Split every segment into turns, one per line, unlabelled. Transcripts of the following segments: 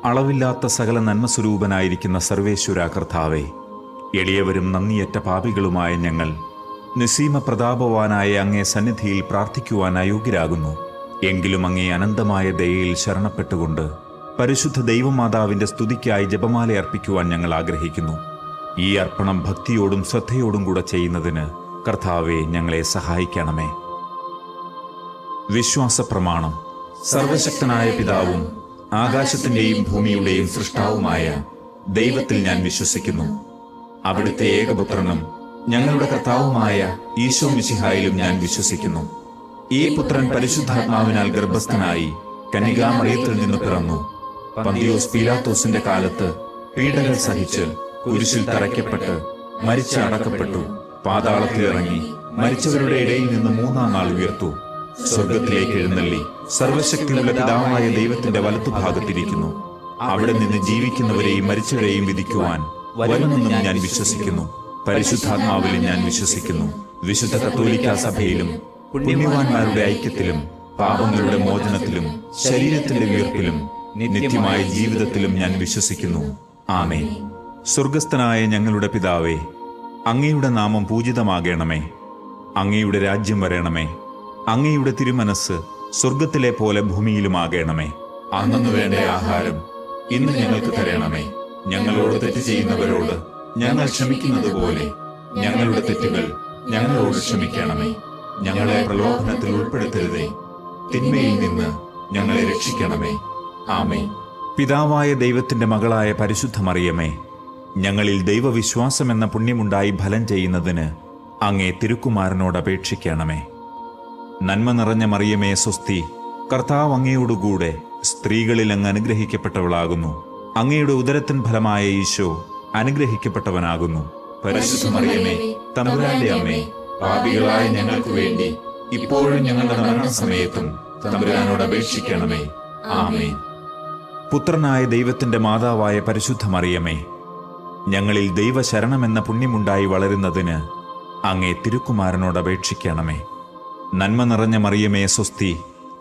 അളവില്ലാത്ത സകല നന്മസ്വരൂപനായിരിക്കുന്ന സർവേശ്വര കർത്താവേ, എളിയവരും നന്ദിയറ്റ പാപികളുമായ ഞങ്ങൾ നിസ്സീമ പ്രതാപവാനായ അങ്ങേ സന്നിധിയിൽ പ്രാർത്ഥിക്കുവാൻ അയോഗ്യരാകുന്നു. എങ്കിലും അങ്ങേ അനന്തമായ ദയയിൽ ശരണപ്പെട്ടുകൊണ്ട് പരിശുദ്ധ ദൈവമാതാവിന്റെ സ്തുതിക്കായി ജപമാല അർപ്പിക്കുവാൻ ഞങ്ങൾ ആഗ്രഹിക്കുന്നു. ഈ അർപ്പണം ഭക്തിയോടും ശ്രദ്ധയോടും കൂടെ ചെയ്യുന്നതിന് കർത്താവെ ഞങ്ങളെ സഹായിക്കണമേ. വിശ്വാസ പ്രമാണം. സർവശക്തനായ പിതാവും ആകാശത്തിന്റെയും ഭൂമിയുടെയും സൃഷ്ടാവുമായ ദൈവത്തിൽ ഞാൻ വിശ്വസിക്കുന്നു. അവിടുത്തെ ഏകപുത്രനും ഞങ്ങളുടെ കർത്താവുമായ ഈശോ മിശിഹായിലും ഞാൻ വിശ്വസിക്കുന്നു. ഈ പുത്രൻ പരിശുദ്ധാത്മാവിനാൽ ഗർഭസ്ഥനായി കന്യകാമറിയത്തിൽ നിന്ന് പിറന്നു. പന്തിയോസ് പീലാത്തോസിന്റെ കാലത്ത് പീഡകൾ സഹിച്ച് കുരിശിൽ തറയ്ക്കപ്പെട്ട് മരിച്ച് അടക്കപ്പെട്ടു. പാതാളത്തിലിറങ്ങി മരിച്ചവരുടെ ഇടയിൽ നിന്ന് മൂന്നാം നാൾ ഉയർത്തു. സ്വർഗത്തിലേക്ക് എഴുന്നള്ളി സർവശക്തിയുള്ള പിതാവായ ദൈവത്തിന്റെ വലത്തുഭാഗത്തിരിക്കുന്നു. അവിടെ നിന്ന് ജീവിക്കുന്നവരെയും മരിച്ചവരെയും വിധിക്കുവാൻ വരുമെന്നും ഞാൻ വിശ്വസിക്കുന്നു. പരിശുദ്ധാത്മാവിലും ഞാൻ വിശ്വസിക്കുന്നു. വിശുദ്ധ കത്തോലിക്കാ സഭയിലും പുണ്യവാന്മാരുടെ ഐക്യത്തിലും പാപങ്ങളുടെ മോചനത്തിലും ശരീരത്തിന്റെ ഉയർപ്പിലും നിത്യമായ ജീവിതത്തിലും ഞാൻ വിശ്വസിക്കുന്നു. ആമേൻ. സ്വർഗസ്ഥനായ ഞങ്ങളുടെ പിതാവേ, അങ്ങയുടെ നാമം പൂജിതമാകണമേ. അങ്ങയുടെ രാജ്യം വരണമേ. അങ്ങയുടെ തിരുമനസ് സ്വർഗത്തിലെ പോലെ ഭൂമിയിലുമാകണമേ. അന്നു വേണ്ട ആഹാരം ഇന്ന് ഞങ്ങൾക്ക് തരണമേ. ഞങ്ങളോട് തെറ്റ് ചെയ്യുന്നവരോട് ഞങ്ങൾ ക്ഷമിക്കുന്നത് പോലെ ഞങ്ങളുടെ തെറ്റുകൾ ഞങ്ങളോട് ക്ഷമിക്കണമേ. ഞങ്ങളെ പ്രലോഭനത്തിൽ ഉൾപ്പെടുത്തരുതേ, തിന്മയിൽ നിന്ന് ഞങ്ങളെ രക്ഷിക്കണമേ. ആമേൻ. പിതാവായ ദൈവത്തിന്റെ മകളായ പരിശുദ്ധ മറിയമേ, ഞങ്ങളിൽ ദൈവവിശ്വാസം എന്ന പുണ്യമുണ്ടായി ഫലം ചെയ്യുന്നതിന് അങ്ങേ തിരുക്കുമാരനോട് അപേക്ഷിക്കണമേ. നന്മ നിറഞ്ഞ മറിയമേ സ്വസ്തി, കർത്താവ് അങ്ങയോടുകൂടെ സ്ത്രീകളിൽ അങ്ങ് അനുഗ്രഹിക്കപ്പെട്ടവളാകുന്നു. അങ്ങയുടെ ഉദരത്തിൻ ഫലമായ ഈശോ അനുഗ്രഹിക്കപ്പെട്ടവനാകുന്നു. പരിശുദ്ധ മറിയമേ, തമ്പുരാന്റെ അമ്മേ, പാപികളായ ഞങ്ങൾക്ക് വേണ്ടി ഇപ്പോഴും ഞങ്ങളുടെ മരണസമയത്തും തമ്പുരാനോട് അപേക്ഷിക്കണമേ. ആമേൻ. പുത്രനായ ദൈവത്തിന്റെ മാതാവായ പരിശുദ്ധ മറിയമേ, ഞങ്ങളിൽ ദൈവശരണമെന്ന പുണ്യമുണ്ടായി വളരുന്നതിന് അങ്ങേ തിരുക്കുമാരനോട് അപേക്ഷിക്കണമേ. നന്മ നിറഞ്ഞ മറിയമേ സ്വസ്തി,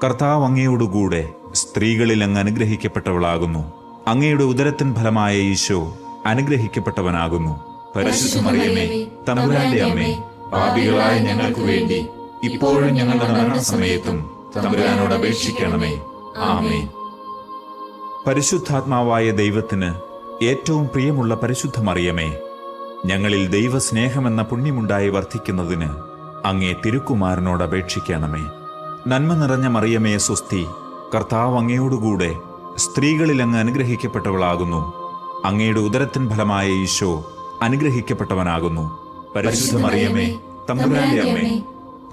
കർത്താവ് അങ്ങയോടുകൂടെ സ്ത്രീകളിൽ അങ്ങ് അനുഗ്രഹിക്കപ്പെട്ടവളാകുന്നു. അങ്ങയുടെ ഉദരത്തിൻ ഫലമായ ഈശോ അനുഗ്രഹിക്കപ്പെട്ടവനാകുന്നു. പരിശുദ്ധ മറിയമേ, തമ്പുരാന്റെ അമ്മേ, പാപികളായ ഞങ്ങൾക്ക് വേണ്ടി ഇപ്പോഴും ഞങ്ങളുടെ മരണസമയത്തും തമ്പുരാനോട് അപേക്ഷിക്കണമേ. ആമേൻ. പരിശുദ്ധാത്മാവായ ദൈവത്തിന് ഏറ്റവും പ്രിയമുള്ള പരിശുദ്ധ മറിയമേ, ഞങ്ങളിൽ ദൈവസ്നേഹമെന്ന പുണ്യമുണ്ടായി വർദ്ധിക്കുന്നതിന് അങ്ങേ തിരുക്കുമാരനോട് അപേക്ഷിക്കണമേ. നന്മ നിറഞ്ഞ മറിയമേ സ്വസ്തി, കർത്താവ് അങ്ങയോടുകൂടെ സ്ത്രീകളിൽ അങ്ങ് അനുഗ്രഹിക്കപ്പെട്ടവളാകുന്നു. അങ്ങയുടെ ഉദരത്തിൻ ഫലമായ ഈശോ അനുഗ്രഹിക്കപ്പെട്ടവനാകുന്നു. പരിശുദ്ധ മറിയമേ, തമ്പുരാന്റെ അമ്മേ,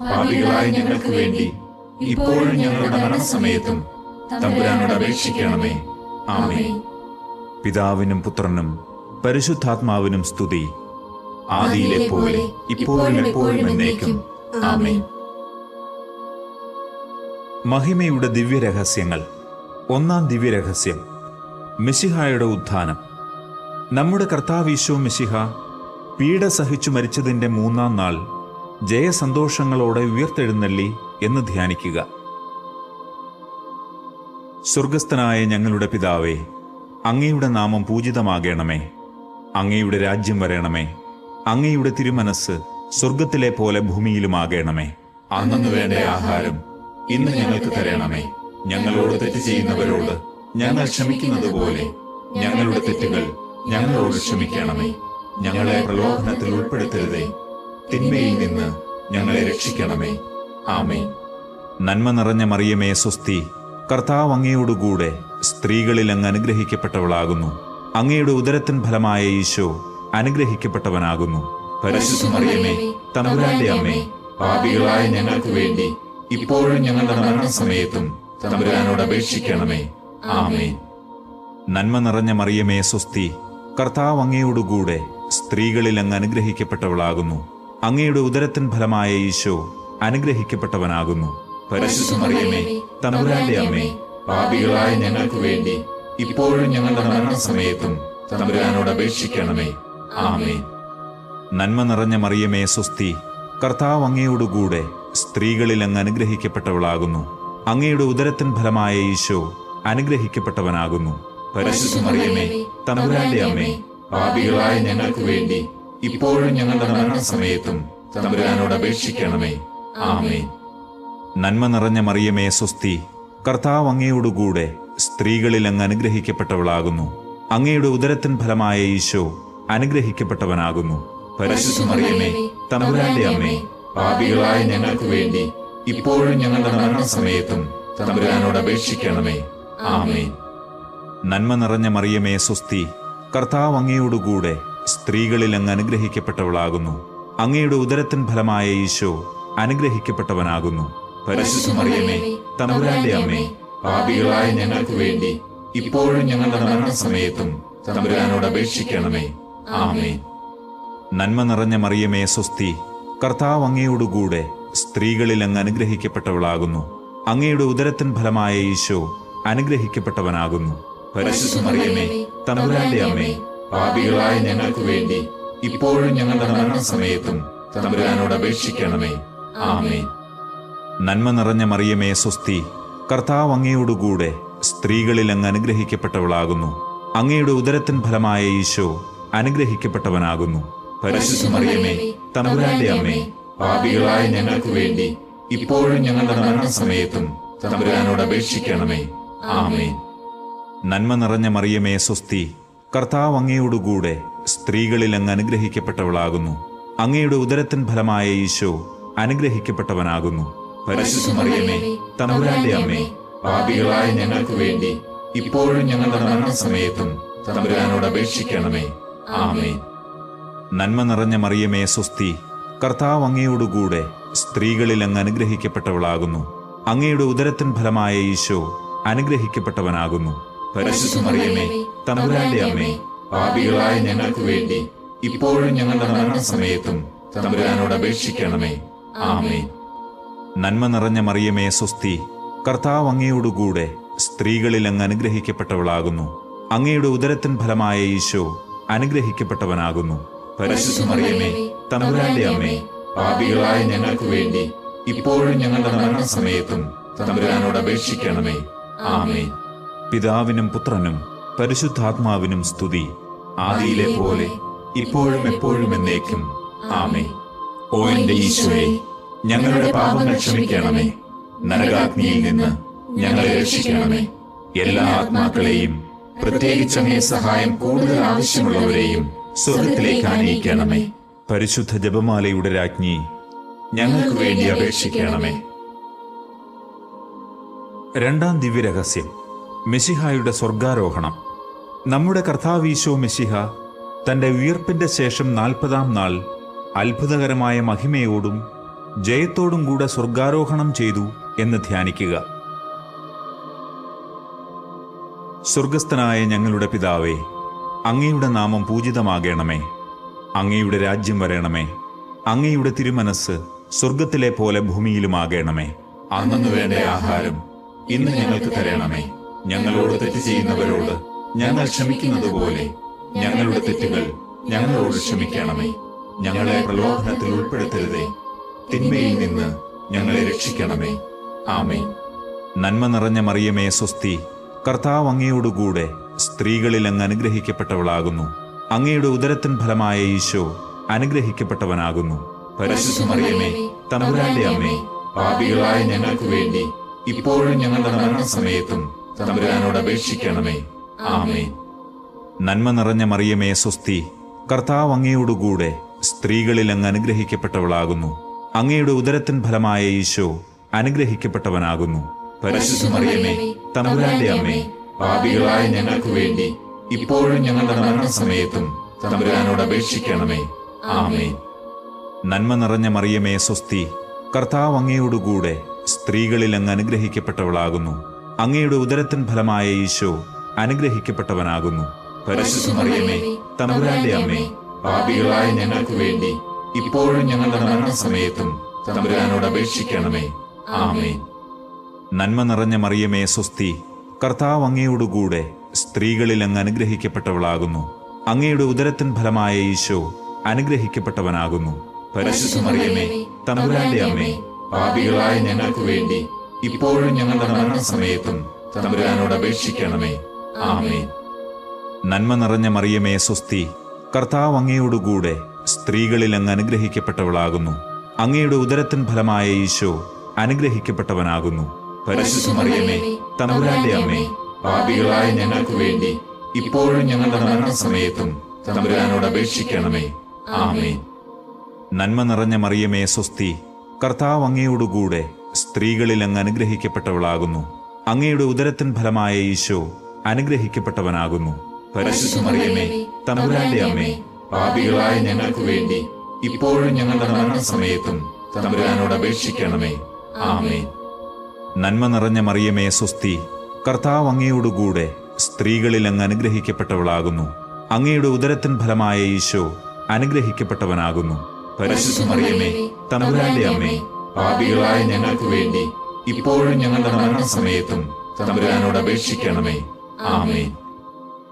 പാപികളായ ഞങ്ങൾക്ക് വേണ്ടി ഇപ്പോഴും ഞങ്ങളുടെ മരണസമയത്തും തമ്പുരാനോട് അപേക്ഷിക്കണമേ. ആമേൻ. പിതാവിനും പുത്രനും പരിശുദ്ധാത്മാവിനും സ്തുതി, ആദിയിലെ പോലെ ഇപ്പോഴും എപ്പോഴും എന്നേക്കും. ആമേൻ. മഹിമയുടെ ദിവ്യരഹസ്യങ്ങൾ. ഒന്നാം ദിവ്യരഹസ്യം, മിശിഹായുടെ ഉത്ഥാനം. നമ്മുടെ കർത്താവ് ഈശോ മിശിഹ പീഡ സഹിച്ചു മരിച്ചതിൻ്റെ മൂന്നാം നാൾ ജയസന്തോഷങ്ങളോടെ ഉയർത്തെഴുന്നള്ളി എന്ന് ധ്യാനിക്കുക. സ്വർഗസ്ഥനായ ഞങ്ങളുടെ പിതാവേ, അങ്ങയുടെ നാമം പൂജിതമാകണമേ. അങ്ങയുടെ രാജ്യം വരണമേ. അങ്ങയുടെ തിരുമനസ് സ്വർഗത്തിലെ പോലെ ഭൂമിയിലുമാകണമേ. അന്നു വേണ്ട ആഹാരം ഇന്ന് ഞങ്ങൾക്ക് തരണമേ. ഞങ്ങളോട് തെറ്റ് ചെയ്യുന്നവരോട് ഞങ്ങൾ ക്ഷമിക്കുന്നത് പോലെ ഞങ്ങളുടെ തെറ്റുകൾ ഞങ്ങളോട് ക്ഷമിക്കണമേ. ഞങ്ങളെ പ്രലോഭനത്തിൽ ഉൾപ്പെടുത്തരുതേ, തിന്മയിൽ നിന്ന് ഞങ്ങളെ രക്ഷിക്കണമേ. ആമേൻ. നന്മ നിറഞ്ഞ മറിയമേ സ്വസ്തി, കർത്താവ് അങ്ങയോടുകൂടെ സ്ത്രീകളിൽ അങ്ങ് അനുഗ്രഹിക്കപ്പെട്ടവളാകുന്നു. അങ്ങയുടെ ഉദരത്തിൻ ഫലമായ ഈശോ അനുഗ്രഹിക്കപ്പെട്ടവനാകുന്നു. പരിശുദ്ധ മറിയമേ, തമ്പുരാന്റെ അമ്മേ, പാപികളായ ഞങ്ങൾക്ക് വേണ്ടി ഇപ്പോഴും ഞങ്ങളുടെ മരണസമയത്തും തമ്പുരാനോട് അപേക്ഷിക്കണമേ. ആമേൻ. നന്മ നിറഞ്ഞ മറിയമേ സ്വസ്തി, കർത്താവ് അങ്ങയോടുകൂടെ സ്ത്രീകളിൽ അങ്ങ് അനുഗ്രഹിക്കപ്പെട്ടവളാകുന്നു. അങ്ങയുടെ ഉദരത്തിൻ ഫലമായ ഈശോ അനുഗ്രഹിക്കപ്പെട്ടവനാകുന്നു. പരിശുദ്ധ മറിയമേ, തമ്പുരാന്റെ അമ്മേ, പാപികളായ ഞങ്ങൾക്ക് വേണ്ടി ഇപ്പോഴും ഞങ്ങളുടെ മരണസമയത്തും തമ്പുരാനോട് അപേക്ഷിക്കണമേ. ആമേൻ. നന്മ നിറഞ്ഞ മറിയമേ സ്വസ്തി, കർത്താവ് അങ്ങയോടുകൂടെ സ്ത്രീകളിൽ അങ്ങ് അനുഗ്രഹിക്കപ്പെട്ടവളാകുന്നു. അങ്ങയുടെ ഉദരത്തിൻ ഫലമായ ഈശോ അനുഗ്രഹിക്കപ്പെട്ടവനാകുന്നു. പരിശുദ്ധ മറിയമേ തമ്പുരാന്റെ അമ്മേ, പാപികളായ ഞങ്ങൾക്ക് വേണ്ടി ഇപ്പോഴും ഞങ്ങളുടെ മരണസമയത്തും തമ്പുരാനോട് അപേക്ഷിക്കണമേ. ആമേൻ. നന്മ നിറഞ്ഞ മറിയമേ സ്വസ്തി, കർത്താവ് അങ്ങയോടുകൂടെ സ്ത്രീകളിൽ അങ്ങ് അനുഗ്രഹിക്കപ്പെട്ടവളാകുന്നു. അങ്ങയുടെ ഉദരത്തിൻ ഫലമായ ഈശോ അനുഗ്രഹിക്കപ്പെട്ടവനാകുന്നു. പരിശുദ്ധ മറിയമേ തമ്പുരാന്റെ അമ്മേ, പാപികളായ ഞങ്ങൾക്ക് വേണ്ടി ഇപ്പോഴും ഞങ്ങളുടെ മരണസമയത്തും തമ്പുരാനോട് അപേക്ഷിക്കണമേ. ആമേൻ. നന്മ നിറഞ്ഞ മറിയമേ സ്വസ്തി, കർത്താവ് അങ്ങയോടുകൂടെ സ്ത്രീകളിൽ അങ്ങ് അനുഗ്രഹിക്കപ്പെട്ടവളാകുന്നു. അങ്ങയുടെ ഉദരത്തിൻ ഫലമായ ഈശോ അനുഗ്രഹിക്കപ്പെട്ടവനാകുന്നു. പരിശുദ്ധ മറിയമേ തമ്പുരാന്റെ അമ്മേ, പാപികളായ ഞങ്ങൾക്ക് വേണ്ടി ഇപ്പോഴും ഞങ്ങളുടെ മരണസമയത്തും തമ്പുരാനോട് അപേക്ഷിക്കണമേ. ആമേൻ. നന്മ നിറഞ്ഞ മറിയമേ സ്വസ്തി, കർത്താവ് അങ്ങയോടുകൂടെ സ്ത്രീകളിൽ അങ്ങ് അനുഗ്രഹിക്കപ്പെട്ടവളാകുന്നു. അങ്ങയുടെ ഉദരത്തിൻ ഫലമായ ഈശോ അനുഗ്രഹിക്കപ്പെട്ടവനാകുന്നു. പരിശുദ്ധ മറിയമേ തമ്പുരാന്റെ അമ്മേ, പാപികളായ ഞങ്ങൾക്ക് വേണ്ടി ഇപ്പോഴും ഞങ്ങളുടെ മരണസമയത്തും തമ്പുരാനോട് അപേക്ഷിക്കണമേ. ആമേൻ. നന്മ നിറഞ്ഞ മറിയമേ സ്വസ്തി, കർത്താവ് അങ്ങയോടുകൂടെ സ്ത്രീകളിൽ അങ്ങ് അനുഗ്രഹിക്കപ്പെട്ടവളാകുന്നു. അങ്ങയുടെ ഉദരത്തിൻ ഫലമായ ഈശോ അനുഗ്രഹിക്കപ്പെട്ടവനാകുന്നു. പരിശുദ്ധ മറിയമേ തമ്പുരാന്റെ അമ്മേ, പാപികളായ ഞങ്ങൾക്ക് വേണ്ടി ഇപ്പോഴും ഞങ്ങളുടെ മരണസമയത്തും തമ്പുരാനോട് അപേക്ഷിക്കണമേ. ആമേൻ. നന്മ നിറഞ്ഞ മറിയമേ സ്വസ്തി, കർത്താവ് അങ്ങയോടുകൂടെ സ്ത്രീകളിൽ അങ്ങ് അനുഗ്രഹിക്കപ്പെട്ടവളാകുന്നു. അങ്ങയുടെ ഉദരത്തിൻ ഫലമായ ഈശോ അനുഗ്രഹിക്കപ്പെട്ടവനാകുന്നു. പരിശുദ്ധ മറിയമേ തമ്പുരാന്റെ അമ്മേ, പാപികളായ ഞങ്ങൾക്ക് വേണ്ടി ഇപ്പോഴും ഞങ്ങളുടെ മരണസമയത്തും തമ്പുരാനോട് അപേക്ഷിക്കണമേ. ആമേൻ. നന്മ നിറഞ്ഞ മറിയമേ സ്വസ്തി, കർത്താവ് അങ്ങയോടുകൂടെ സ്ത്രീകളിൽ അങ്ങ് അനുഗ്രഹിക്കപ്പെട്ടവളാകുന്നു. അങ്ങയുടെ ഉദരത്തിൻ ഫലമായ ഈശോ അനുഗ്രഹിക്കപ്പെട്ടവനാകുന്നു. പരിശുദ്ധ മറിയമേ തമ്പുരാന്റെ അമ്മേ, പാപികളായ ഞങ്ങൾക്ക് വേണ്ടി ഇപ്പോഴും ഞങ്ങളുടെ മരണസമയത്തും തമ്പുരാനോട് അപേക്ഷിക്കണമേ. ആമേൻ. നന്മ നിറഞ്ഞ മറിയമേ സ്വസ്തി, കർത്താവ് അങ്ങയോടുകൂടെ സ്ത്രീകളിൽ അങ്ങ് അനുഗ്രഹിക്കപ്പെട്ടവളാകുന്നു. അങ്ങയുടെ ഉദരത്തിൻ ഫലമായ ഈശോ അനുഗ്രഹിക്കപ്പെട്ടവനാകുന്നു. പരിശുദ്ധ മറിയമേ തമ്പുരാന്റെ അമ്മേ, പാപികളായ ഞങ്ങൾക്ക് വേണ്ടി ഇപ്പോഴും ഞങ്ങളുടെ മരണസമയത്തും തമ്പുരാനോട് അപേക്ഷിക്കണമേ. ആമേൻ. പിതാവിനും പുത്രനും പരിശുദ്ധാത്മാവിനും സ്തുതി, ആദിയിലെ പോലെ ഇപ്പോഴും എപ്പോഴും എന്നേക്കും. ആമേൻ. ഓ എന്റെ ഈശോയെ, ഞങ്ങളുടെ പാപങ്ങൾ ക്ഷമിക്കണമേ. നരകാഗ്നിയിൽ നിന്ന് ഞങ്ങളെ രക്ഷിക്കണമേ. എല്ലാ ആത്മാക്കളെയും, പ്രത്യേകിച്ച് അങ്ങേ സഹായം കൂടുതൽ ആവശ്യമുള്ളവരെയും സ്വർഗത്തിലേക്ക് ആനയിക്കണമേ. പരിശുദ്ധ ജപമാലയുടെ രാജ്ഞി, ഞങ്ങൾക്ക് വേണ്ടി അപേക്ഷിക്കണമേ. രണ്ടാം ദിവ്യരഹസ്യം, മെശിഹായുടെ സ്വർഗാരോഹണം. നമ്മുടെ കർത്താവീശോ മെശിഹ തന്റെ ഉയർപ്പിന്റെ ശേഷം 40-ാം നാൾ അത്ഭുതകരമായ മഹിമയോടും ജയത്തോടും കൂടെ സ്വർഗാരോഹണം ചെയ്തു എന്ന് ധ്യാനിക്കുക. സ്വർഗസ്ഥനായ ഞങ്ങളുടെ പിതാവേ, അങ്ങയുടെ നാമം പൂജിതമാകണമേ. അങ്ങയുടെ രാജ്യം വരണമേ. അങ്ങയുടെ തിരുമനസ് സ്വർഗത്തിലെ പോലെ ഭൂമിയിലുമാകണമേ. അന്നു വേണ്ട ആഹാരം ഇന്ന് ഞങ്ങൾക്ക് തരണമേ. ഞങ്ങളോട് തെറ്റ് ചെയ്യുന്നവരോട് ഞങ്ങൾ ക്ഷമിക്കുന്നത് പോലെ ഞങ്ങളുടെ തെറ്റുകൾ ഞങ്ങളോട് ക്ഷമിക്കണമേ. ഞങ്ങളെ പ്രലോഭനത്തിൽ ഉൾപ്പെടുത്തരുതേ, തിന്മയിൽ നിന്ന് ഞങ്ങളെ രക്ഷിക്കണമേ. ആമേൻ. നന്മ നിറഞ്ഞ മറിയമേ സ്വസ്തി, കർത്താവ് അങ്ങയോടുകൂടെ സ്ത്രീകളിൽ അങ്ങ് അനുഗ്രഹിക്കപ്പെട്ടവളാകുന്നു. അങ്ങയുടെ ഉദരത്തിൻ ഫലമായ ഈശോ അനുഗ്രഹിക്കപ്പെട്ടവനാകുന്നു. പരിശുദ്ധ മറിയമേ തമ്പുരാന്റെ അമ്മേ, പാപികളായ ഞങ്ങൾക്ക് വേണ്ടി ഇപ്പോഴും ഞങ്ങളുടെ മരണസമയത്തും തമ്പുരാനോട് അപേക്ഷിക്കണമേ. ആമേൻ. നന്മ നിറഞ്ഞ മറിയമേ സ്വസ്തി, കർത്താവ് അങ്ങയോടുകൂടെ സ്ത്രീകളിൽ അങ്ങ് അനുഗ്രഹിക്കപ്പെട്ടവളാകുന്നു. അങ്ങയുടെ ഉദരത്തിൻ ഫലമായ ഈശോ അനുഗ്രഹിക്കപ്പെട്ടവനാകുന്നു. പരിശുദ്ധ മറിയമേ തമ്പുരാന്റെ അമ്മേ, പാപികളായ ഞങ്ങൾക്ക് വേണ്ടി ഇപ്പോഴും ഞങ്ങളുടെ മരണസമയത്തും തമ്പുരാനോട് അപേക്ഷിക്കണമേ. ആമേൻ. നന്മ നിറഞ്ഞ മറിയമേ സ്വസ്തി, കർത്താവ് അങ്ങയോടുകൂടെ സ്ത്രീകളിൽ അങ്ങ് അനുഗ്രഹിക്കപ്പെട്ടവളാകുന്നു. അങ്ങയുടെ ഉദരത്തിൻ ഫലമായ ഈശോ അനുഗ്രഹിക്കപ്പെട്ടവനാകുന്നു. പരിശുദ്ധ മറിയമേ തമ്പുരാന്റെ അമ്മേ, പാപികളായ ഞങ്ങൾക്ക് വേണ്ടി ഇപ്പോഴും ഞങ്ങളുടെ മരണസമയത്തും തമ്പുരാനോട് അപേക്ഷിക്കണമേ. ആമേൻ. നന്മ നിറഞ്ഞ മറിയമേ സ്വസ്തി, കർത്താവ് അങ്ങയോടുകൂടെ സ്ത്രീകളിൽ അങ്ങ് അനുഗ്രഹിക്കപ്പെട്ടവളാകുന്നു. അങ്ങയുടെ ഉദരത്തിൻ ഫലമായ ഈശോ അനുഗ്രഹിക്കപ്പെട്ടവനാകുന്നു. പരിശുദ്ധ മറിയമേ തമ്പുരാന്റെ അമ്മേ, പാപികളായ ഞങ്ങൾക്ക് വേണ്ടി ഇപ്പോഴും ഞങ്ങളുടെ മരണസമയത്തും തമ്പുരാനോട് അപേക്ഷിക്കണമേ. ആമേൻ. നന്മ നിറഞ്ഞ മറിയമേ സ്വസ്തി, കർത്താവ് അങ്ങയോടുകൂടെ സ്ത്രീകളിൽ അങ്ങ് അനുഗ്രഹിക്കപ്പെട്ടവളാകുന്നു. അങ്ങയുടെ ഉദരത്തിൻ ഫലമായ ഈശോ അനുഗ്രഹിക്കപ്പെട്ടവനാകുന്നു. പരിശുദ്ധ മറിയമേ, തമ്പുരാന്റെ അമ്മേ, പാപികളായ ഞങ്ങൾക്ക് വേണ്ടി ഇപ്പോഴും ഞങ്ങളുടെ മരണസമയത്തും തമ്പുരാനോട് അപേക്ഷിക്കണമേ. ആമേൻ. നന്മ നിറഞ്ഞ മറിയമേ സ്വസ്തി, കർത്താവ് അങ്ങയോടുകൂടെ സ്ത്രീകളിൽ അങ്ങ് അനുഗ്രഹിക്കപ്പെട്ടവളാകുന്നു. അങ്ങയുടെ ഉദരത്തിൻ ഫലമായ ഈശോ അനുഗ്രഹിക്കപ്പെട്ടവനാകുന്നു. പരിശുദ്ധ മറിയമേ, തമ്പുരാന്റെ അമ്മേ, പാപികളായ ഞങ്ങൾക്ക് വേണ്ടി ഇപ്പോഴും ഞങ്ങളുടെ മരണസമയത്തും തമ്പുരാനോട് അപേക്ഷിക്കണമേ. ആമേൻ. നന്മ നിറഞ്ഞ മറിയമേ സ്വസ്തി, കർത്താവ് അങ്ങയോടുകൂടെ സ്ത്രീകളിൽ അങ്ങ് അനുഗ്രഹിക്കപ്പെട്ടവളാകുന്നു. അങ്ങയുടെ ഉദരത്തിൻ ഫലമായ ഈശോ അനുഗ്രഹിക്കപ്പെട്ടവനാകുന്നു. പരിശുദ്ധ മറിയമേ, തമ്പുരാന്റെ അമ്മേ, പാപികളായ ഞങ്ങൾക്ക് വേണ്ടി ഇപ്പോഴും ഞങ്ങളുടെ മരണസമയത്തും തമ്പുരാനോട് അപേക്ഷിക്കണമേ. ആമേൻ.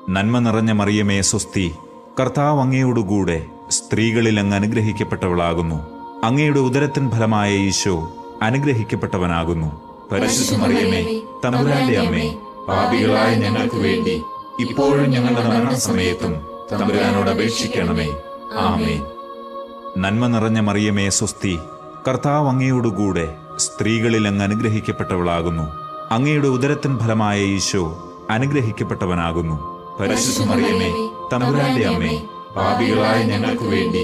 നന്മ നിറഞ്ഞ മറിയമേ സ്വസ്തി, കർത്താവ് അങ്ങയോടുകൂടെ സ്ത്രീകളിൽ അങ്ങ് അനുഗ്രഹിക്കപ്പെട്ടവളാകുന്നു. അങ്ങയുടെ ഉദരത്തിൻ ഫലമായ ഈശോ അനുഗ്രഹിക്കപ്പെട്ടവനാകുന്നു. പരിശുദ്ധ മറിയമേ, തമ്പുരാന്റെ അമ്മേ, പാപികളായ ഞങ്ങൾക്ക് വേണ്ടി ഇപ്പോഴും ഞങ്ങളുടെ മരണസമയത്തും തമ്പുരാനോട് അപേക്ഷിക്കണമേ. ആമേൻ. നന്മ നിറഞ്ഞ മറിയമേ സ്വസ്തി, കർത്താവ് അങ്ങയോടുകൂടെ സ്ത്രീകളിൽ അങ്ങ് അനുഗ്രഹിക്കപ്പെട്ടവളാകുന്നു. അങ്ങയുടെ ഉദരത്തിൻ ഫലമായ ഈശോ അനുഗ്രഹിക്കപ്പെട്ടവനാകുന്നു. പരിശുദ്ധ മറിയമേ, തമ്പുരാന്റെ അമ്മേ, പാപികളായ ഞങ്ങൾക്ക് വേണ്ടി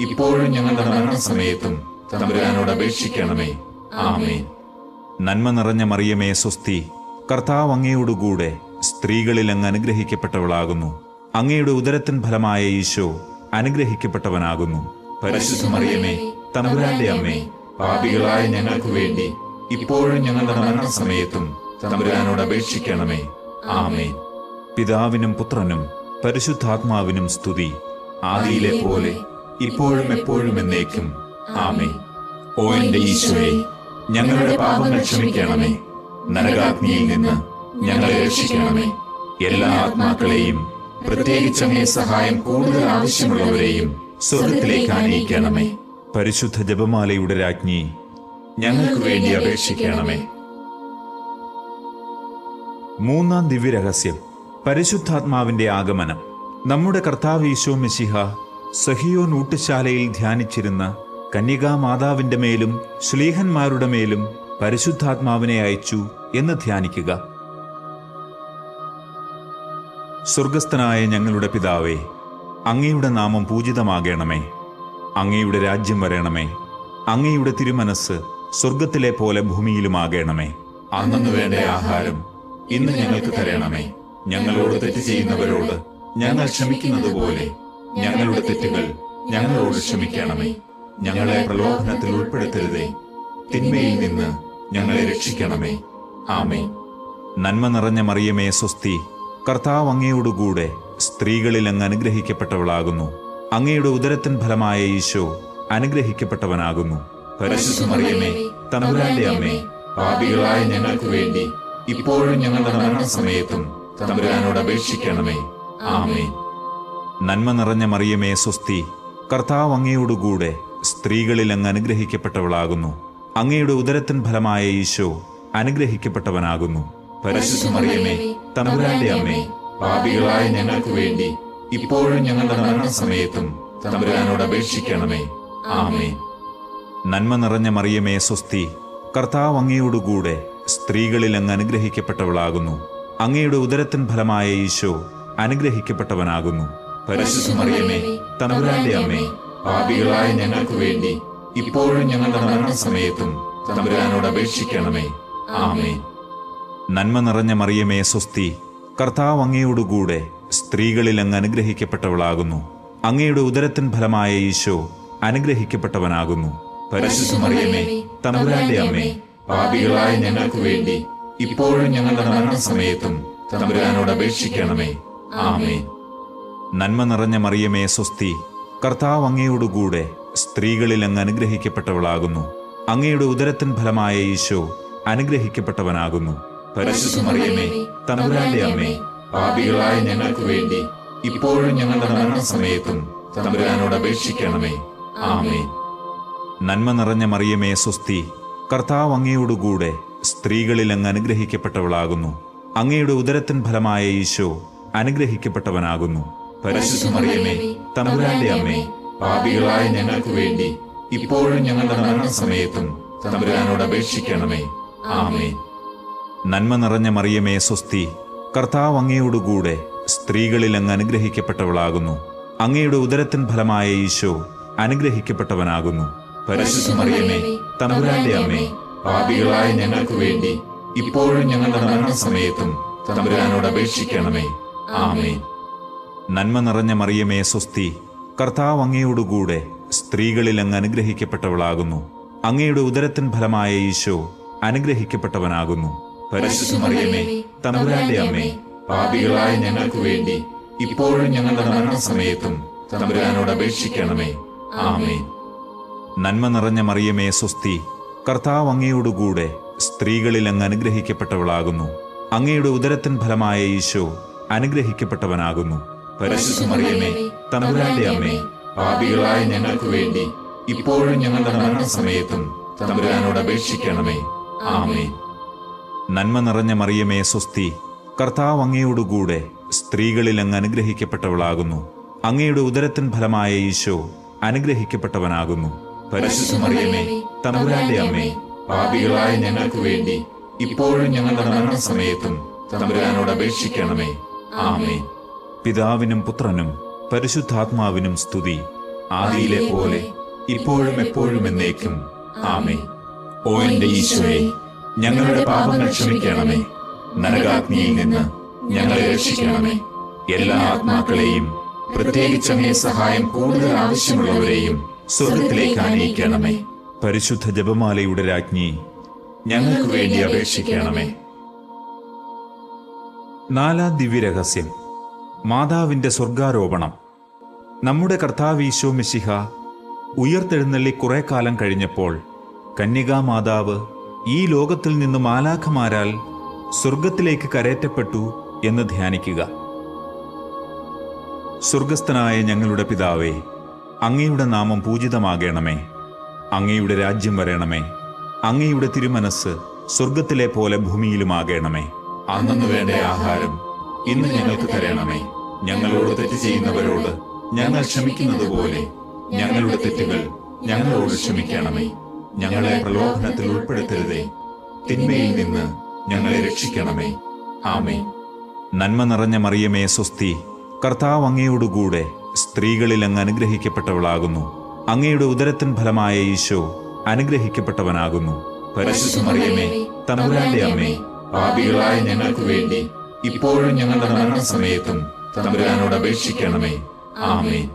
ഇപ്പോഴും ഞങ്ങളുടെ മരണസമയത്തും തമ്പുരാനോട് അപേക്ഷിക്കണമേ. ആമേൻ. നന്മ നിറഞ്ഞ മറിയമേ സ്വസ്തി, കർത്താവ് അങ്ങയോടുകൂടെ സ്ത്രീകളിൽ അങ്ങ് അനുഗ്രഹിക്കപ്പെട്ടവളാകുന്നു. അങ്ങയുടെ ഉദരത്തിൻ ഫലമായ ഈശോ അനുഗ്രഹിക്കപ്പെട്ടവനാകുന്നു. പരിശുദ്ധ മറിയമേ, തമ്പുരാന്റെ അമ്മേ, പാപികളായ ഞങ്ങൾക്ക് വേണ്ടി ഇപ്പോഴും ഞങ്ങളുടെ മരണസമയത്തും തമ്പുരാനോട് അപേക്ഷിക്കണമേ. ആമേൻ. പിതാവിനും പുത്രനും പരിശുദ്ധാത്മാവിനും സ്തുതി, ആദിയിലെ പോലെ ഇപ്പോഴും എപ്പോഴും എന്നേക്കും. ആമേൻ. ഓ എന്റെ ഈശോയെ, ഞങ്ങളുടെ പാപങ്ങൾ ക്ഷമിക്കണമേ. നരകാഗ്നിയിൽ നിന്ന് ഞങ്ങളെ രക്ഷിക്കണമേ. എല്ലാ ആത്മാക്കളെയും, പ്രത്യേകിച്ച് അങ്ങേ സഹായം കൂടുതൽ ആവശ്യമുള്ളവരെയും സ്വർഗ്ഗത്തിലേക്ക് ആനയിക്കണമേ. പരിശുദ്ധ ജപമാലയുടെ രാജ്ഞി, ഞങ്ങൾക്ക് വേണ്ടി അപേക്ഷിക്കണമേ. മൂന്നാം ദിവ്യരഹസ്യം, പരിശുദ്ധാത്മാവിന്റെ ആഗമനം. നമ്മുടെ കർത്താവ് ഈശോ മിശിഹ സഹിയോൻ ഊട്ടുശാലയിൽ ധ്യാനിച്ചിരുന്ന കന്യകാമാതാവിന്റെ മേലും ശ്ലീഹന്മാരുടെ മേലും പരിശുദ്ധാത്മാവിനെ അയച്ചു എന്ന് ധ്യാനിക്കുക. സ്വർഗസ്ഥനായ ഞങ്ങളുടെ പിതാവേ, അങ്ങയുടെ നാമം പൂജിതമാകണമേ. അങ്ങയുടെ രാജ്യം വരണമേ. അങ്ങയുടെ തിരുമനസ് സ്വർഗത്തിലെ പോലെ ഭൂമിയിലുമാകണമേ. അന്നു വേണ്ട ആഹാരം ഇന്ന് ഞങ്ങൾക്ക് തരണമേ. ഞങ്ങളോട് തെറ്റ് ചെയ്യുന്നവരോട് ഞങ്ങൾ ക്ഷമിക്കുന്നത് പോലെ ഞങ്ങളുടെ തെറ്റുകൾ ഞങ്ങളോട് ക്ഷമിക്കണമേ. ഞങ്ങളെ പ്രലോഭനത്തിൽ ഉൾപ്പെടുത്തരുതേ, തിന്മയിൽ നിന്ന് ഞങ്ങളെ രക്ഷിക്കണമേ. ആമേൻ. നന്മ നിറഞ്ഞ മറിയമേ സ്വസ്തി, കർത്താവ് അങ്ങയോടുകൂടെ സ്ത്രീകളിൽ അങ്ങ് അനുഗ്രഹിക്കപ്പെട്ടവളാകുന്നു. അങ്ങയുടെ ഉദരത്തിൻ ഫലമായ ഈശോ അനുഗ്രഹിക്കപ്പെട്ടവനാകുന്നു. പരിശുദ്ധ മറിയമേ, തമ്പുരാന്റെ അമ്മേ, പാപികളായ ഞങ്ങൾക്ക് വേണ്ടി ഇപ്പോഴും ഞങ്ങളുടെ മരണസമയത്തും തമ്പുരാനോട് അപേക്ഷിക്കണമേ. ആമേൻ. നന്മ നിറഞ്ഞ മറിയമേ സ്വസ്തി, കർത്താവ് അങ്ങയോടുകൂടെ സ്ത്രീകളിൽ അങ്ങ് അനുഗ്രഹിക്കപ്പെട്ടവളാകുന്നു. അങ്ങയുടെ ഉദരത്തിൻ ഫലമായ ഈശോ അനുഗ്രഹിക്കപ്പെട്ടവനാകുന്നു. പരിശുദ്ധ മറിയമേ, തമ്പുരാന്റെ അമ്മേ, പാപികളായ ഞങ്ങൾക്ക് വേണ്ടി ഇപ്പോഴും ഞങ്ങളുടെ മരണസമയത്തും തമ്പുരാനോട് അപേക്ഷിക്കണമേ. ആമേൻ. നന്മ നിറഞ്ഞ മറിയമേ സ്വസ്തി, കർത്താവ് അങ്ങയോടുകൂടെ സ്ത്രീകളിൽ അങ്ങ് അനുഗ്രഹിക്കപ്പെട്ടവളാകുന്നു. അങ്ങയുടെ ഉദരത്തിൻ ഫലമായ ഈശോ അനുഗ്രഹിക്കപ്പെട്ടവനാകുന്നു. പരിശുദ്ധ മറിയമേ, തമ്പുരാന്റെ അമ്മേ, പാപികളായ ഞങ്ങൾക്ക് വേണ്ടി ഇപ്പോഴും ഞങ്ങളുടെ മരണസമയത്തും തമ്പുരാനോട് അപേക്ഷിക്കണമേ. ആമേൻ. നന്മ നിറഞ്ഞ മറിയമേ സ്വസ്തി, കർത്താവ് അങ്ങയോടുകൂടെ സ്ത്രീകളിൽ അങ്ങ് അനുഗ്രഹിക്കപ്പെട്ടവളാകുന്നു. അങ്ങയുടെ ഉദരത്തിൻ ഫലമായ ഈശോ അനുഗ്രഹിക്കപ്പെട്ടവനാകുന്നു. പരിശുദ്ധ മറിയമേ, തമ്പുരാന്റെ അമ്മേ, പാപികളായ ഞങ്ങൾക്ക് വേണ്ടി ഇപ്പോഴും ഞങ്ങളുടെ മരണസമയത്തും തമ്പുരാനോട് അപേക്ഷിക്കണമേ. ആമേൻ. നന്മ നിറഞ്ഞ മറിയമേ സ്വസ്തി, കർത്താവ് അങ്ങയോടുകൂടെ സ്ത്രീകളിൽ അങ്ങ് അനുഗ്രഹിക്കപ്പെട്ടവളാകുന്നു. അങ്ങയുടെ ഉദരത്തിൻ ഫലമായ ഈശോ അനുഗ്രഹിക്കപ്പെട്ടവനാകുന്നു. പരിശുദ്ധ മറിയമേ, തമ്പുരാന്റെ അമ്മേ, പാപികളായ ഞങ്ങൾക്ക് വേണ്ടി ഇപ്പോഴും ഞങ്ങളുടെ മരണസമയത്തും തമ്പുരാനോട് അപേക്ഷിക്കണമേ. ആമേൻ. നന്മ നിറഞ്ഞ മറിയമേ സ്വസ്തി, കർത്താവ് അങ്ങയോടുകൂടെ സ്ത്രീകളിൽ അങ്ങ് അനുഗ്രഹിക്കപ്പെട്ടവളാകുന്നു. അങ്ങയുടെ ഉദരത്തിൻ ഫലമായ ഈശോ അനുഗ്രഹിക്കപ്പെട്ടവനാകുന്നു. പരിശുദ്ധ മറിയമേ, തമ്പുരാന്റെ അമ്മേ, പാപികളായ ഞങ്ങൾക്ക് വേണ്ടി ഇപ്പോഴും ഞങ്ങളുടെ മരണസമയത്തും തമ്പുരാനോട് അപേക്ഷിക്കണമേ. ആമേൻ. നന്മ നിറഞ്ഞ മറിയമേ, സ്വസ്തി. കർത്താവ് അങ്ങയോടുകൂടെ സ്ത്രീകളിൽ അങ്ങ് അനുഗ്രഹിക്കപ്പെട്ടവളാകുന്നു. അങ്ങയുടെ ഉദരത്തിൻ ഫലമായ ഈശോ അനുഗ്രഹിക്കപ്പെട്ടവനാകുന്നു. പരിശുദ്ധ മറിയമേ, തമ്പുരാന്റെ അമ്മേ, പാപികളായ ഞങ്ങൾക്ക് വേണ്ടി ഇപ്പോഴും ഞങ്ങളുടെ മരണസമയത്തും തമ്പുരാനോട് അപേക്ഷിക്കണമേ. ആമേൻ. നന്മ നിറഞ്ഞ മറിയമേ, സ്വസ്തി. കർത്താവ് അങ്ങയോടുകൂടെ സ്ത്രീകളിൽ അങ്ങ് അനുഗ്രഹിക്കപ്പെട്ടവളാകുന്നു. അങ്ങയുടെ ഉദരത്തിൻ ഫലമായ ഈശോ അനുഗ്രഹിക്കപ്പെട്ടവനാകുന്നു. പരിശുദ്ധ മറിയമേ, തമ്പുരാന്റെ അമ്മേ, പാപികളായ ഞങ്ങൾക്ക് വേണ്ടി ഇപ്പോഴും ഞങ്ങളുടെ മരണസമയത്തും തമ്പുരാനോട് അപേക്ഷിക്കണമേ. ആമേൻ. നന്മ നിറഞ്ഞ മറിയമേ, സ്വസ്തി. കർത്താവ് അങ്ങയോടുകൂടെ സ്ത്രീകളിൽ അങ്ങ് അനുഗ്രഹിക്കപ്പെട്ടവളാകുന്നു. അങ്ങയുടെ ഉദരത്തിൻ ഫലമായ ഈശോ അനുഗ്രഹിക്കപ്പെട്ടവനാകുന്നു. പരിശുദ്ധ മറിയമേ, തമ്പുരാന്റെ അമ്മേ, പാപികളായ ഞങ്ങൾക്ക് വേണ്ടി ഇപ്പോഴും ഞങ്ങളുടെ മരണസമയത്തും തമ്പുരാനോട് അപേക്ഷിക്കണമേ. ആമേൻ. നന്മ നിറഞ്ഞ മറിയമേ, സ്വസ്തി. കർത്താവ് അങ്ങയോടുകൂടെ സ്ത്രീകളിൽ അങ്ങ് അനുഗ്രഹിക്കപ്പെട്ടവളാകുന്നു. അങ്ങയുടെ ഉദരത്തിൻ ഫലമായ ഈശോ അനുഗ്രഹിക്കപ്പെട്ടവനാകുന്നു. പരിശുദ്ധ മറിയമേ, തമ്പുരാന്റെ അമ്മേ, പാപികളായ ഞങ്ങൾക്ക് വേണ്ടി ഇപ്പോഴും ഞങ്ങളുടെ മരണസമയത്തും തമ്പുരാനോട് അപേക്ഷിക്കണമേ. ആമേൻ. പിതാവിനും പുത്രനും പരിശുദ്ധാത്മാവിനും സ്തുതി. ആദിയിലെ പോലെ ഇപ്പോഴും എപ്പോഴും എന്നേക്കും. ആമേൻ. ഓ എന്റെ ഈശോയെ, ഞങ്ങളുടെ പാപങ്ങൾ ക്ഷമിക്കണമേ. നരകാഗ്നിയിൽ നിന്ന് ഞങ്ങളെ രക്ഷിക്കണമേ. എല്ലാ ആത്മാക്കളെയും, പ്രത്യേകിച്ച് അങ്ങേ സഹായം കൂടുതൽ ആവശ്യമുള്ളവരെയും സ്വർഗത്തിലേക്ക് ആനയിക്കണമേ. പരിശുദ്ധ ജപമാലയുടെ രാജ്ഞി, ഞങ്ങൾക്ക് വേണ്ടി അപേക്ഷിക്കണമേ. നാലാം ദിവ്യരഹസ്യം, മാതാവിന്റെ സ്വർഗാരോപണം. നമ്മുടെ കർത്താവ് ഈശോ മിശിഹ ഉയർത്തെഴുന്നള്ളി കുറെ കാലം കഴിഞ്ഞപ്പോൾ കന്യകാമാതാവ് ഈ ലോകത്തിൽ നിന്ന് മാലാഖമാരാൽ സ്വർഗത്തിലേക്ക് കരേറ്റപ്പെട്ടു എന്ന് ധ്യാനിക്കുക. സ്വർഗസ്ഥനായ ഞങ്ങളുടെ പിതാവേ, അങ്ങയുടെ നാമം പൂജിതമാകണമേ. അങ്ങയുടെ രാജ്യം വരണമേ. അങ്ങയുടെ തിരുമനസ് സ്വർഗത്തിലെ പോലെ ഭൂമിയിലുമാകണമേ. അന്നു വേണ്ട ആഹാരം ഇന്ന് ഞങ്ങൾക്ക് തരണമേ. ഞങ്ങളോട് തെറ്റ് ചെയ്യുന്നവരോട് ഞങ്ങൾ ക്ഷമിക്കുന്നത് പോലെ ഞങ്ങളുടെ തെറ്റുകൾ ഞങ്ങളോട് ക്ഷമിക്കണമേ. ഞങ്ങളെ പ്രലോഭനത്തിൽ ഉൾപ്പെടുത്തരുതേ, തിന്മയിൽ നിന്ന് ഞങ്ങളെ രക്ഷിക്കണമേ. ആമേൻ. നന്മ നിറഞ്ഞ മറിയമേ, സ്വസ്തി. കർത്താവ് അങ്ങയോടുകൂടെ സ്ത്രീകളിൽ അങ്ങ് അനുഗ്രഹിക്കപ്പെട്ടവളാകുന്നു. അങ്ങയുടെ ഉദരത്തിൻ ഫലമായ ഈശോ അനുഗ്രഹിക്കപ്പെട്ടവനാകുന്നു. പരിശുദ്ധ മറിയമേ, തമ്പുരാന്റെ അമ്മേ, പാപികളായ ഞങ്ങൾക്ക് വേണ്ടി ഇപ്പോഴും ഞങ്ങളുടെ മരണസമയത്തും തമ്പുരാനോട് അപേക്ഷിക്കണമേ. ആമേൻ.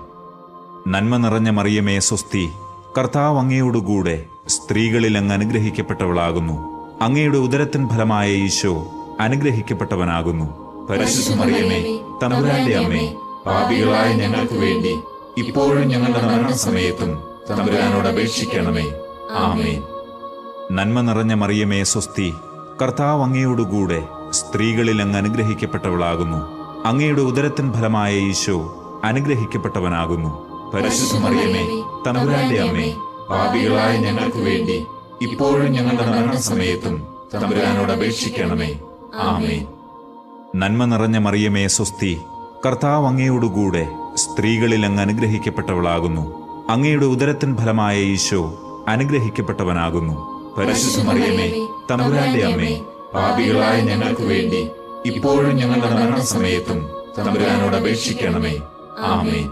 നന്മ നിറഞ്ഞ മറിയമേ, സ്വസ്തി. കർത്താവ് അങ്ങയോടുകൂടെ സ്ത്രീകളിൽ അങ്ങ് അനുഗ്രഹിക്കപ്പെട്ടവളാകുന്നു. അങ്ങയുടെ ഉദരത്തിൻ ഫലമായ ഈശോ അനുഗ്രഹിക്കപ്പെട്ടവനാകുന്നു. പരിശുദ്ധ മറിയമേ, തമ്പുരാന്റെ അമ്മേ, പാപികളായ ഞങ്ങൾക്ക് വേണ്ടി ഇപ്പോഴും ഞങ്ങളുടെ മരണസമയത്തും തമ്പുരാനോട് അപേക്ഷിക്കണമേ. ആമേൻ. നന്മ നിറഞ്ഞ മറിയമേ, സ്വസ്തി. കർത്താവ് അങ്ങയോടുകൂടെ സ്ത്രീകളിൽ അങ്ങ് അനുഗ്രഹിക്കപ്പെട്ടവളാകുന്നു. അങ്ങയുടെ ഉദരത്തിൻ ഫലമായ ഈശോ അനുഗ്രഹിക്കപ്പെട്ടവനാകുന്നു. പരിശുദ്ധ മറിയമേ, തമ്പുരാന്റെ അമ്മേ, പാപികളായ ഞങ്ങൾക്ക് വേണ്ടി ഇപ്പോഴും ഞങ്ങളുടെ മരണസമയത്തും തമ്പുരാനോട് അപേക്ഷിക്കണമേ. ആമേൻ. നന്മ നിറഞ്ഞ മറിയമേ, സ്വസ്തി. കർത്താവ് അങ്ങയോടുകൂടെ സ്ത്രീകളിൽ അങ്ങ് അനുഗ്രഹിക്കപ്പെട്ടവളാകുന്നു. അങ്ങയുടെ ഉദരത്തിൻ ഫലമായ ഈശോ അനുഗ്രഹിക്കപ്പെട്ടവനാകുന്നു. പരിശുദ്ധ മറിയമേ, തമ്പുരാന്റെ അമ്മേ, പാപികളായ ഞങ്ങൾക്ക് വേണ്ടി ഇപ്പോഴും ഞങ്ങളുടെ മരണസമയത്തും തമ്പുരാനോട് അപേക്ഷിക്കണമേ. ആമേൻ.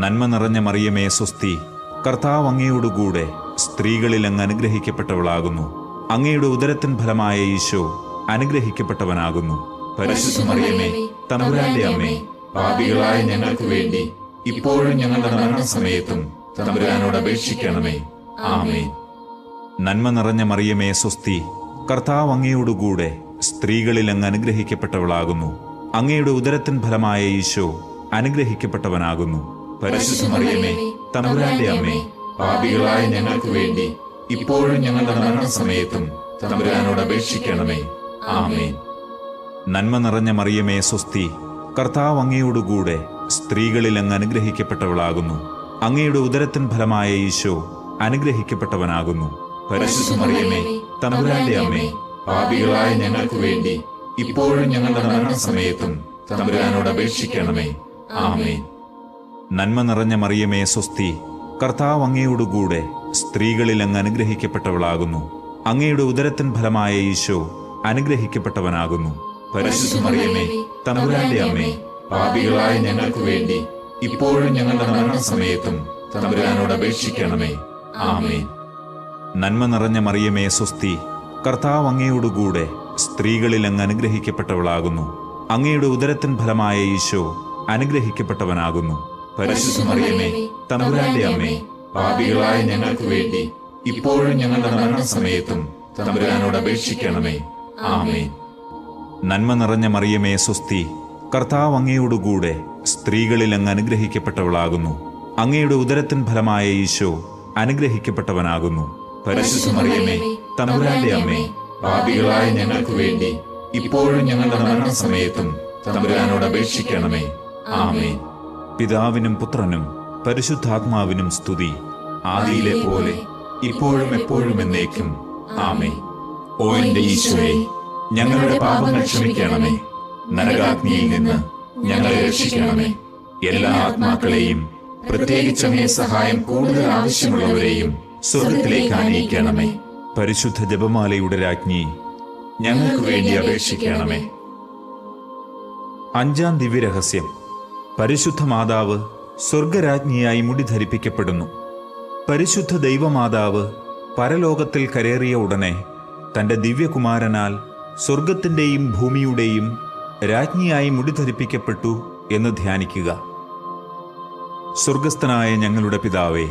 നന്മ നിറഞ്ഞ മറിയമേ, സ്വസ്തി. കർത്താവ് അങ്ങയോടുകൂടെ സ്ത്രീകളിൽ അങ്ങ് അനുഗ്രഹിക്കപ്പെട്ടവളാകുന്നു. അങ്ങയുടെ ഉദരത്തിൻ ഫലമായ ഈശോ അനുഗ്രഹിക്കപ്പെട്ടവനാകുന്നു. പരിശുദ്ധ മറിയമേ, തമ്പുരാന്റെ അമ്മേ, പാപികളായ ഞങ്ങൾക്ക് വേണ്ടി ഇപ്പോഴും ഞങ്ങളുടെ മരണസമയത്തും തമ്പുരാനോട് അപേക്ഷിക്കണമേ. ആമേൻ. നന്മ നിറഞ്ഞ മറിയമേ, സ്വസ്തി. കർത്താവ് അങ്ങയോടുകൂടെ സ്ത്രീകളിൽ അങ്ങ് അനുഗ്രഹിക്കപ്പെട്ടവളാകുന്നു. അങ്ങയുടെ ഉദരത്തിൻ ഫലമായ ഈശോ അനുഗ്രഹിക്കപ്പെട്ടവനാകുന്നു. പരിശുദ്ധ മറിയമേ, തമ്പുരാന്റെ അമ്മേ, പാപികളായ ഞങ്ങൾക്ക് വേണ്ടി ഇപ്പോഴും ഞങ്ങളുടെ മരണസമയത്തും തമ്പുരാനോട് അപേക്ഷിക്കണമേ. ആമേൻ. നന്മ നിറഞ്ഞ മറിയമേ, സ്വസ്തി. കർത്താവ് അങ്ങയോടുകൂടെ സ്ത്രീകളിൽ അങ്ങ് അനുഗ്രഹിക്കപ്പെട്ടവളാകുന്നു. അങ്ങയുടെ ഉദരത്തിൻ ഫലമായ ഈശോ അനുഗ്രഹിക്കപ്പെട്ടവനാകുന്നു. പരിശുദ്ധ മറിയമേ, തമ്പുരാന്റെ അമ്മേ, പാപികളായ ഞങ്ങൾക്ക് വേണ്ടി ഇപ്പോഴും ഞങ്ങളുടെ മരണസമയത്തും തമ്പുരാനോട് അപേക്ഷിക്കണമേ. ആമേൻ. നന്മ നിറഞ്ഞ മറിയമേ സ്വസ്തി, കർത്താവ് അങ്ങയോടുകൂടെ സ്ത്രീകളിൽ അങ്ങ് അനുഗ്രഹിക്കപ്പെട്ടവളാകുന്നു. അങ്ങയുടെ ഉദരത്തിൻ ഫലമായ ഈശോ അനുഗ്രഹിക്കപ്പെട്ടവനാകുന്നു. പരിശുദ്ധ മറിയമേ, തമ്പുരാന്റെ അമ്മേ, പാപികളായ ഞങ്ങൾക്ക് വേണ്ടി ഇപ്പോഴും ഞങ്ങളുടെ മരണസമയത്തും തമ്പുരാനോട് അപേക്ഷിക്കണമേ. ആമേൻ. നന്മ നിറഞ്ഞ മറിയമേ സ്വസ്തി, കർത്താവ് അങ്ങയോടുകൂടെ സ്ത്രീകളിൽ അങ്ങ് അനുഗ്രഹിക്കപ്പെട്ടവളാകുന്നു. അങ്ങയുടെ ഉദരത്തിൻ ഫലമായ ഈശോ അനുഗ്രഹിക്കപ്പെട്ടവനാകുന്നു. പരിശുദ്ധ മറിയമേ, തമ്പുരാന്റെ അമ്മേ, പാപികളായ ഞങ്ങൾക്ക് വേണ്ടി ഇപ്പോഴും ഞങ്ങളുടെ മരണസമയത്തും തമ്പുരാനോട് അപേക്ഷിക്കണമേ. ആമേൻ. നന്മ നിറഞ്ഞ മറിയമേ സ്വസ്തി, കർത്താവ് അങ്ങയോടുകൂടെ സ്ത്രീകളിൽ അങ്ങ് അനുഗ്രഹിക്കപ്പെട്ടവളാകുന്നു. അങ്ങയുടെ ഉദരത്തിൻ ഫലമായ ഈശോ അനുഗ്രഹിക്കപ്പെട്ടവനാകുന്നു. പരിശുദ്ധ മറിയമേ, തമ്പുരാന്റെ അമ്മേ, പാപികളായ ഞങ്ങൾക്ക് വേണ്ടി ഇപ്പോഴും ഞങ്ങളുടെ മരണസമയത്തും തമ്പുരാനോട് അപേക്ഷിക്കണമേ. ആമേൻ. പിതാവിനും പുത്രനും പരിശുദ്ധാത്മാവിനും സ്തുതി, ആദിയിലെ പോലെ ഇപ്പോഴും എപ്പോഴും എന്നേക്കും. ആമേൻ. ഓ എന്റെ ഈശോയെ, ഞങ്ങളുടെ പാപങ്ങൾ ക്ഷമിക്കണമേ. നരകാഗ്നിയിൽ നിന്ന് ഞങ്ങളെ രക്ഷിക്കണമേ. എല്ലാ ആത്മാക്കളെയും, പ്രത്യേകിച്ച് അങ്ങേ സഹായം കൂടുതൽ ആവശ്യമുള്ളവരെയും സ്വർഗത്തിലേക്ക് ആനയിക്കണമേ. പരിശുദ്ധ ജപമാലയുടെ രാജ്ഞി, ഞങ്ങൾക്ക് വേണ്ടി അപേക്ഷിക്കണമേ. അഞ്ചാം ദിവ്യരഹസ്യം. പരിശുദ്ധ മാതാവ് സ്വർഗരാജ്ഞിയായി മുടി ധരിപ്പിക്കപ്പെടുന്നു. പരിശുദ്ധ ദൈവമാതാവ് പരലോകത്തിൽ കരേറിയ ഉടനെ തന്റെ ദിവ്യകുമാരനാൽ സ്വർഗത്തിന്റെയും ഭൂമിയുടെയും രാജ്ഞിയായി മുടി ധരിപ്പിക്കപ്പെട്ടു എന്ന് ധ്യാനിക്കുക. സ്വർഗസ്ഥനായ ഞങ്ങളുടെ പിതാവേ,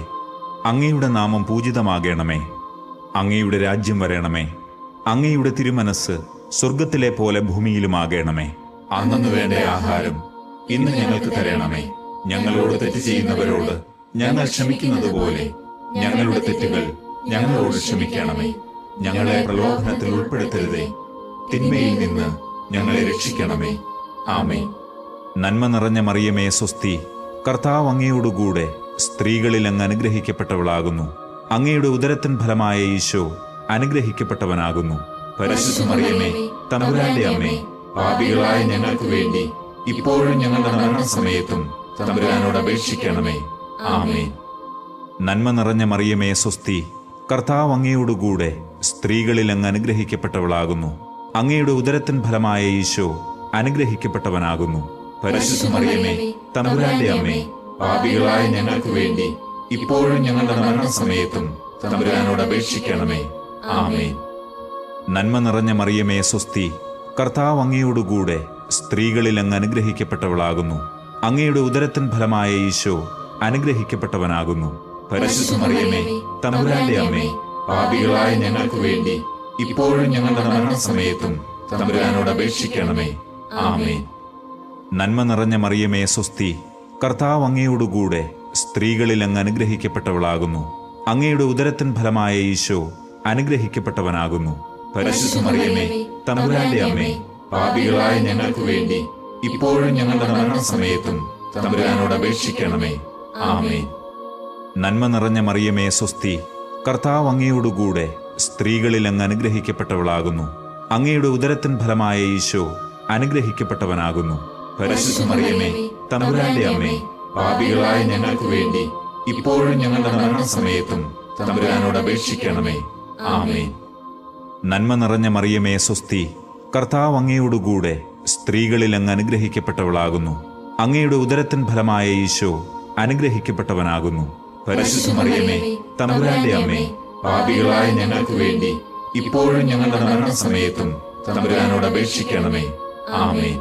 അങ്ങയുടെ നാമം പൂജിതമാകണമേ. അങ്ങയുടെ രാജ്യം വരണമേ. അങ്ങയുടെ തിരുമനസ് സ്വർഗത്തിലെ പോലെ ഭൂമിയിലുമാകണമേ. അന്നു വേണ്ട ആഹാരം ഇന്ന് ഞങ്ങൾക്ക് തരണമേ. ഞങ്ങളോട് തെറ്റ് ചെയ്യുന്നവരോട് ഞങ്ങൾ ക്ഷമിക്കുന്നത് പോലെ ഞങ്ങളുടെ തെറ്റുകൾ ഞങ്ങളോട് ക്ഷമിക്കണമേ. ഞങ്ങളെ പ്രലോഭനത്തിൽ ഉൾപ്പെടുത്തരുതേ, തിന്മയിൽ നിന്ന് ഞങ്ങളെ രക്ഷിക്കണമേ. ആമേൻ. നന്മ നിറഞ്ഞ മറിയമേ സ്വസ്തി, കർത്താവ് അങ്ങയോടുകൂടെ സ്ത്രീകളിൽ അങ്ങ് അനുഗ്രഹിക്കപ്പെട്ടവളാകുന്നു. അങ്ങയുടെ ഉദരത്തിൻ ഫലമായ ഈശോ അനുഗ്രഹിക്കപ്പെട്ടവനാകുന്നു. പരിശുദ്ധ മറിയമേ, തമ്പുരാന്റെ അമ്മേ, പാപികളായ ഞങ്ങൾക്ക് വേണ്ടി ഇപ്പോഴും ഞങ്ങളുടെ മരണസമയത്തും തമ്പുരാനോട് അപേക്ഷിക്കണമേ. ആമേൻ. നന്മ നിറഞ്ഞ മറിയമേ സ്വസ്തി, കർത്താവ് അങ്ങയോടുകൂടെ സ്ത്രീകളിൽ അങ്ങ് അനുഗ്രഹിക്കപ്പെട്ടവളാകുന്നു. അങ്ങയുടെ ഉദരത്തിൻ ഫലമായ ഈശോ അനുഗ്രഹിക്കപ്പെട്ടവനാകുന്നു. പരിശുദ്ധ മറിയമേ, തമ്പുരാന്റെ അമ്മേ, പാപികളായ ഞങ്ങൾക്ക് വേണ്ടി ഇപ്പോഴും ഞങ്ങളുടെ മരണസമയത്തും തമ്പുരാനോട് അപേക്ഷിക്കണമേ. ആമേൻ. നന്മ നിറഞ്ഞ മറിയമേ സ്വസ്തി, കർത്താവ് അങ്ങയോടുകൂടെ സ്ത്രീകളിൽ അങ്ങ് അനുഗ്രഹിക്കപ്പെട്ടവളാകുന്നു. അങ്ങയുടെ ഉദരത്തിൻ ഫലമായ ഈശോ അനുഗ്രഹിക്കപ്പെട്ടവനാകുന്നു. പരിശുദ്ധ മറിയമേ, തമ്പുരാന്റെ അമ്മേ, പാപികളായ ഞങ്ങൾക്ക് വേണ്ടി ഇപ്പോഴും ഞങ്ങളുടെ മരണസമയത്തും തമ്പുരാനോട് അപേക്ഷിക്കണമേ. ആമേൻ. നന്മ നിറഞ്ഞ മറിയമേ സ്വസ്തി, കർത്താവ് അങ്ങയോടുകൂടെ സ്ത്രീകളിൽ അങ്ങ് അനുഗ്രഹിക്കപ്പെട്ടവളാകുന്നു. അങ്ങയുടെ ഉദരത്തിൻ ഫലമായ ഈശോ അനുഗ്രഹിക്കപ്പെട്ടവനാകുന്നു. പരിശുദ്ധ മറിയമേ, തമ്പുരാന്റെ അമ്മേ, പാപികളായ ഞങ്ങൾക്ക് വേണ്ടി ഇപ്പോഴും ഞങ്ങളുടെ മരണസമയത്തും തമ്പുരാനോട് അപേക്ഷിക്കണമേ. ആമേൻ. നന്മ നിറഞ്ഞ മറിയമേ സ്വസ്തി, കർത്താവ് അങ്ങയോടുകൂടെ സ്ത്രീകളിൽ അങ്ങ് അനുഗ്രഹിക്കപ്പെട്ടവളാകുന്നു. അങ്ങയുടെ ഉദരത്തിൻ ഫലമായ ഈശോ അനുഗ്രഹിക്കപ്പെട്ടവനാകുന്നു. പരിശുദ്ധ മറിയമേ, തമ്പുരാന്റെ അമ്മേ, പാപികളായ ഞങ്ങൾക്ക് വേണ്ടി ഇപ്പോഴും ഞങ്ങളുടെ മരണസമയത്തും തമ്പുരാനോട് അപേക്ഷിക്കണമേ. ആമേൻ. നന്മ നിറഞ്ഞ മറിയമേ സ്വസ്തി, കർത്താവ് അങ്ങയോടുകൂടെ സ്ത്രീകളിൽ അങ്ങ് അനുഗ്രഹിക്കപ്പെട്ടവളാകുന്നു. അങ്ങയുടെ ഉദരത്തിൻ ഫലമായ ഈശോ അനുഗ്രഹിക്കപ്പെട്ടവനാകുന്നു. പരിശുദ്ധ മറിയമേ, തമ്പുരാന്റെ അമ്മേ, പാപികളായ ഞങ്ങൾക്ക് വേണ്ടി ഇപ്പോഴും ഞങ്ങളുടെ മരണസമയത്തും തമ്പുരാനോട് അപേക്ഷിക്കണമേ. ആമേൻ.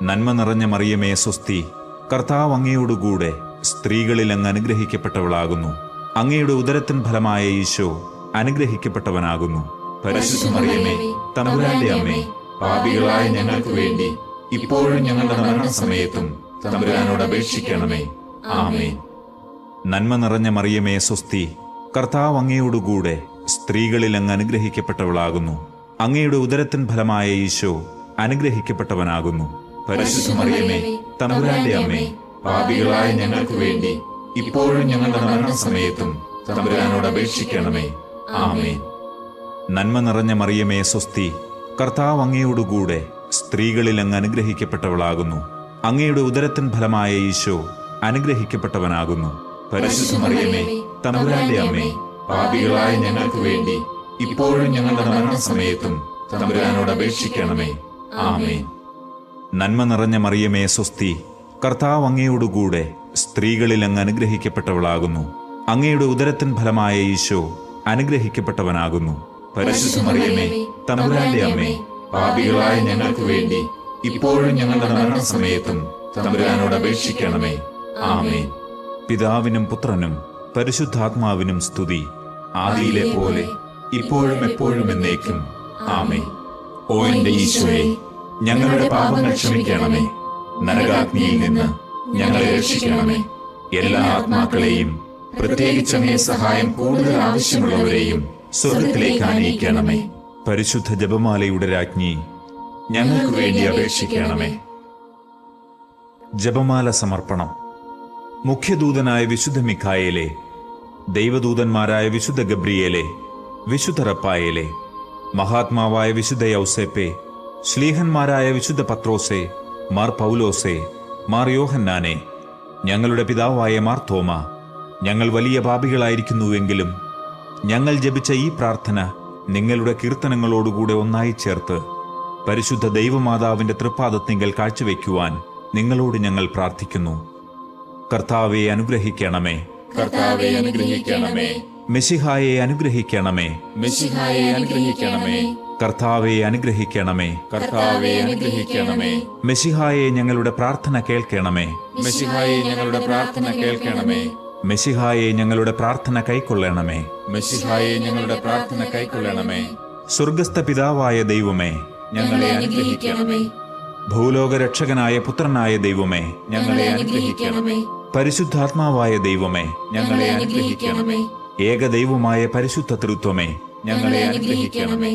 നന്മ നിറഞ്ഞ മറിയമേ സ്വസ്തി, കർത്താവ് അങ്ങയോടുകൂടെ സ്ത്രീകളിൽ അങ്ങ് അനുഗ്രഹിക്കപ്പെട്ടവളാകുന്നു. അങ്ങയുടെ ഉദരത്തിൻ ഫലമായ ഈശോ അനുഗ്രഹിക്കപ്പെട്ടവനാകുന്നു. പരിശുദ്ധ മറിയമേ, തമ്പുരാന്റെ അമ്മേ, പാപികളായ ഞങ്ങൾക്ക് വേണ്ടി ഇപ്പോഴും ഞങ്ങളുടെ മരണസമയത്തും തമ്പുരാനോട് അപേക്ഷിക്കണമേ. ആമേൻ. നന്മ നിറഞ്ഞ മറിയമേ സ്വസ്തി, കർത്താവ് അങ്ങയോടുകൂടെ സ്ത്രീകളിൽ അങ്ങ് അനുഗ്രഹിക്കപ്പെട്ടവളാകുന്നു. അങ്ങയുടെ ഉദരത്തിൻ ഫലമായ ഈശോ അനുഗ്രഹിക്കപ്പെട്ടവനാകുന്നു. പരിശുദ്ധ മറിയമേ, തമ്പുരാന്റെ അമ്മേ, പാപികളായ ഞങ്ങൾക്ക് വേണ്ടി ഇപ്പോഴും ഞങ്ങളുടെ മരണസമയത്തും തമ്പുരാനോട് അപേക്ഷിക്കണമേ. ആമേൻ. നന്മ നിറഞ്ഞ മറിയമേ സ്വസ്തി, കർത്താവ് അങ്ങയോടുകൂടെ സ്ത്രീകളിൽ അങ്ങ് അനുഗ്രഹിക്കപ്പെട്ടവളാകുന്നു. അങ്ങയുടെ ഉദരത്തിൻ ഫലമായ ഈശോ അനുഗ്രഹിക്കപ്പെട്ടവനാകുന്നു. പരിശുദ്ധ മറിയമേ, തമ്പുരാന്റെ അമ്മേ, പാപികളായ ഞങ്ങൾക്ക് വേണ്ടി ഇപ്പോഴും ഞങ്ങളുടെ മരണസമയത്തും തമ്പുരാനോട് അപേക്ഷിക്കണമേ. ആമേൻ. നന്മ നിറഞ്ഞ മറിയമേ സ്വസ്തി, കർത്താവ് അങ്ങയോടുകൂടെ സ്ത്രീകളിൽ അങ്ങ് അനുഗ്രഹിക്കപ്പെട്ടവളാകുന്നു. അങ്ങയുടെ ഉദരത്തിൻ ഫലമായ ഈശോ അനുഗ്രഹിക്കപ്പെട്ടവനാകുന്നു. പരിശുദ്ധ മറിയമേ, തമ്പുരാന്റെ അമ്മേ, പാപികളായ ഞങ്ങൾക്ക് വേണ്ടി ഇപ്പോഴും ഞങ്ങളുടെ മരണസമയത്തും തമ്പുരാനോട് അപേക്ഷിക്കണമേ. ആമേൻ. പിതാവിനും പുത്രനും പരിശുദ്ധാത്മാവിനും സ്തുതി, ആദിയിലെ പോലെ ഇപ്പോഴും എപ്പോഴും എന്നേക്കും. ആമേൻ. ഓ എന്റെ ഈശോയെ, ഞങ്ങളുടെ പാപങ്ങൾ ക്ഷമിക്കണമേ. നരകാഗ്നിയിൽ നിന്ന് ഞങ്ങളെ രക്ഷിക്കണമേ. എല്ലാ ആത്മാക്കളെയും, പ്രത്യേകിച്ച് അങ്ങേ സഹായം കൂടുതൽ ആവശ്യമുള്ളവരെയും സ്വർഗത്തിലേക്ക് ആനയിക്കണമേ. പരിശുദ്ധ ജപമാലയുടെ രാജ്ഞി, ഞങ്ങൾക്ക് വേണ്ടി അപേക്ഷിക്കണമേ. ജപമാല സമർപ്പണം. മുഖ്യദൂതനായ വിശുദ്ധ മിഖായേലെ, ദൈവദൂതന്മാരായ വിശുദ്ധ ഗബ്രിയേലെ, വിശുദ്ധ റപ്പായേലെ, മഹാത്മാവായ വിശുദ്ധ യൗസേപ്പെ, ശ്ലീഹന്മാരായ വിശുദ്ധ പത്രോസെ, മാർ പൗലോസെ, മാർ യോഹന്നാനെ, ഞങ്ങളുടെ പിതാവായ മാർ തോമ, ഞങ്ങൾ വലിയ പാപികളായിരിക്കുന്നുവെങ്കിലും ഞങ്ങൾ ജപിച്ച ഈ പ്രാർത്ഥന നിങ്ങളുടെ കീർത്തനങ്ങളോടുകൂടെ ഒന്നായി ചേർത്ത് പരിശുദ്ധ ദൈവമാതാവിന്റെ തൃപ്പാദത്തിങ്കൽ കാഴ്ചവെക്കുവാൻ നിങ്ങളോട് ഞങ്ങൾ പ്രാർത്ഥിക്കുന്നു. കർത്താവെ അനുഗ്രഹിക്കണമേ.
കർത്താവെ അനുഗ്രഹിക്കണമേ.
മെശിഹായെ അനുഗ്രഹിക്കണമേ.
മെശിഹായെ അനുഗ്രഹിക്കണമേ.
കർത്താവെ അനുഗ്രഹിക്കണമേ.
കർത്താവെ അനുഗ്രഹിക്കണമേ.
മെശിഹായെ ഞങ്ങളുടെ പ്രാർത്ഥന കേൾക്കണമേ.
മെശിഹായെ ഞങ്ങളുടെ പ്രാർത്ഥന കേൾക്കണമേ.
മെശിഹായെ ഞങ്ങളുടെ പ്രാർത്ഥന കൈക്കൊള്ളണമേ.
മെശിഹായെ ഞങ്ങളുടെ പ്രാർത്ഥന കൈക്കൊള്ളണമേ.
സ്വർഗസ്ഥ പിതാവായ ദൈവമേ,
ഞങ്ങളെ അനുഗ്രഹിക്കണമേ.
ഭൂലോകരക്ഷകനായ പുത്രനായ ദൈവമേ,
ഞങ്ങളെ അനുഗ്രഹിക്കണമേ.
പരിശുദ്ധാത്മാവായ ദൈവമേ,
ഞങ്ങളെ അനുഗ്രഹിക്കണമേ.
ഏകദൈവമായ പരിശുദ്ധ തൃത്വമേ,
ഞങ്ങളെ അനുഗ്രഹിക്കണമേ.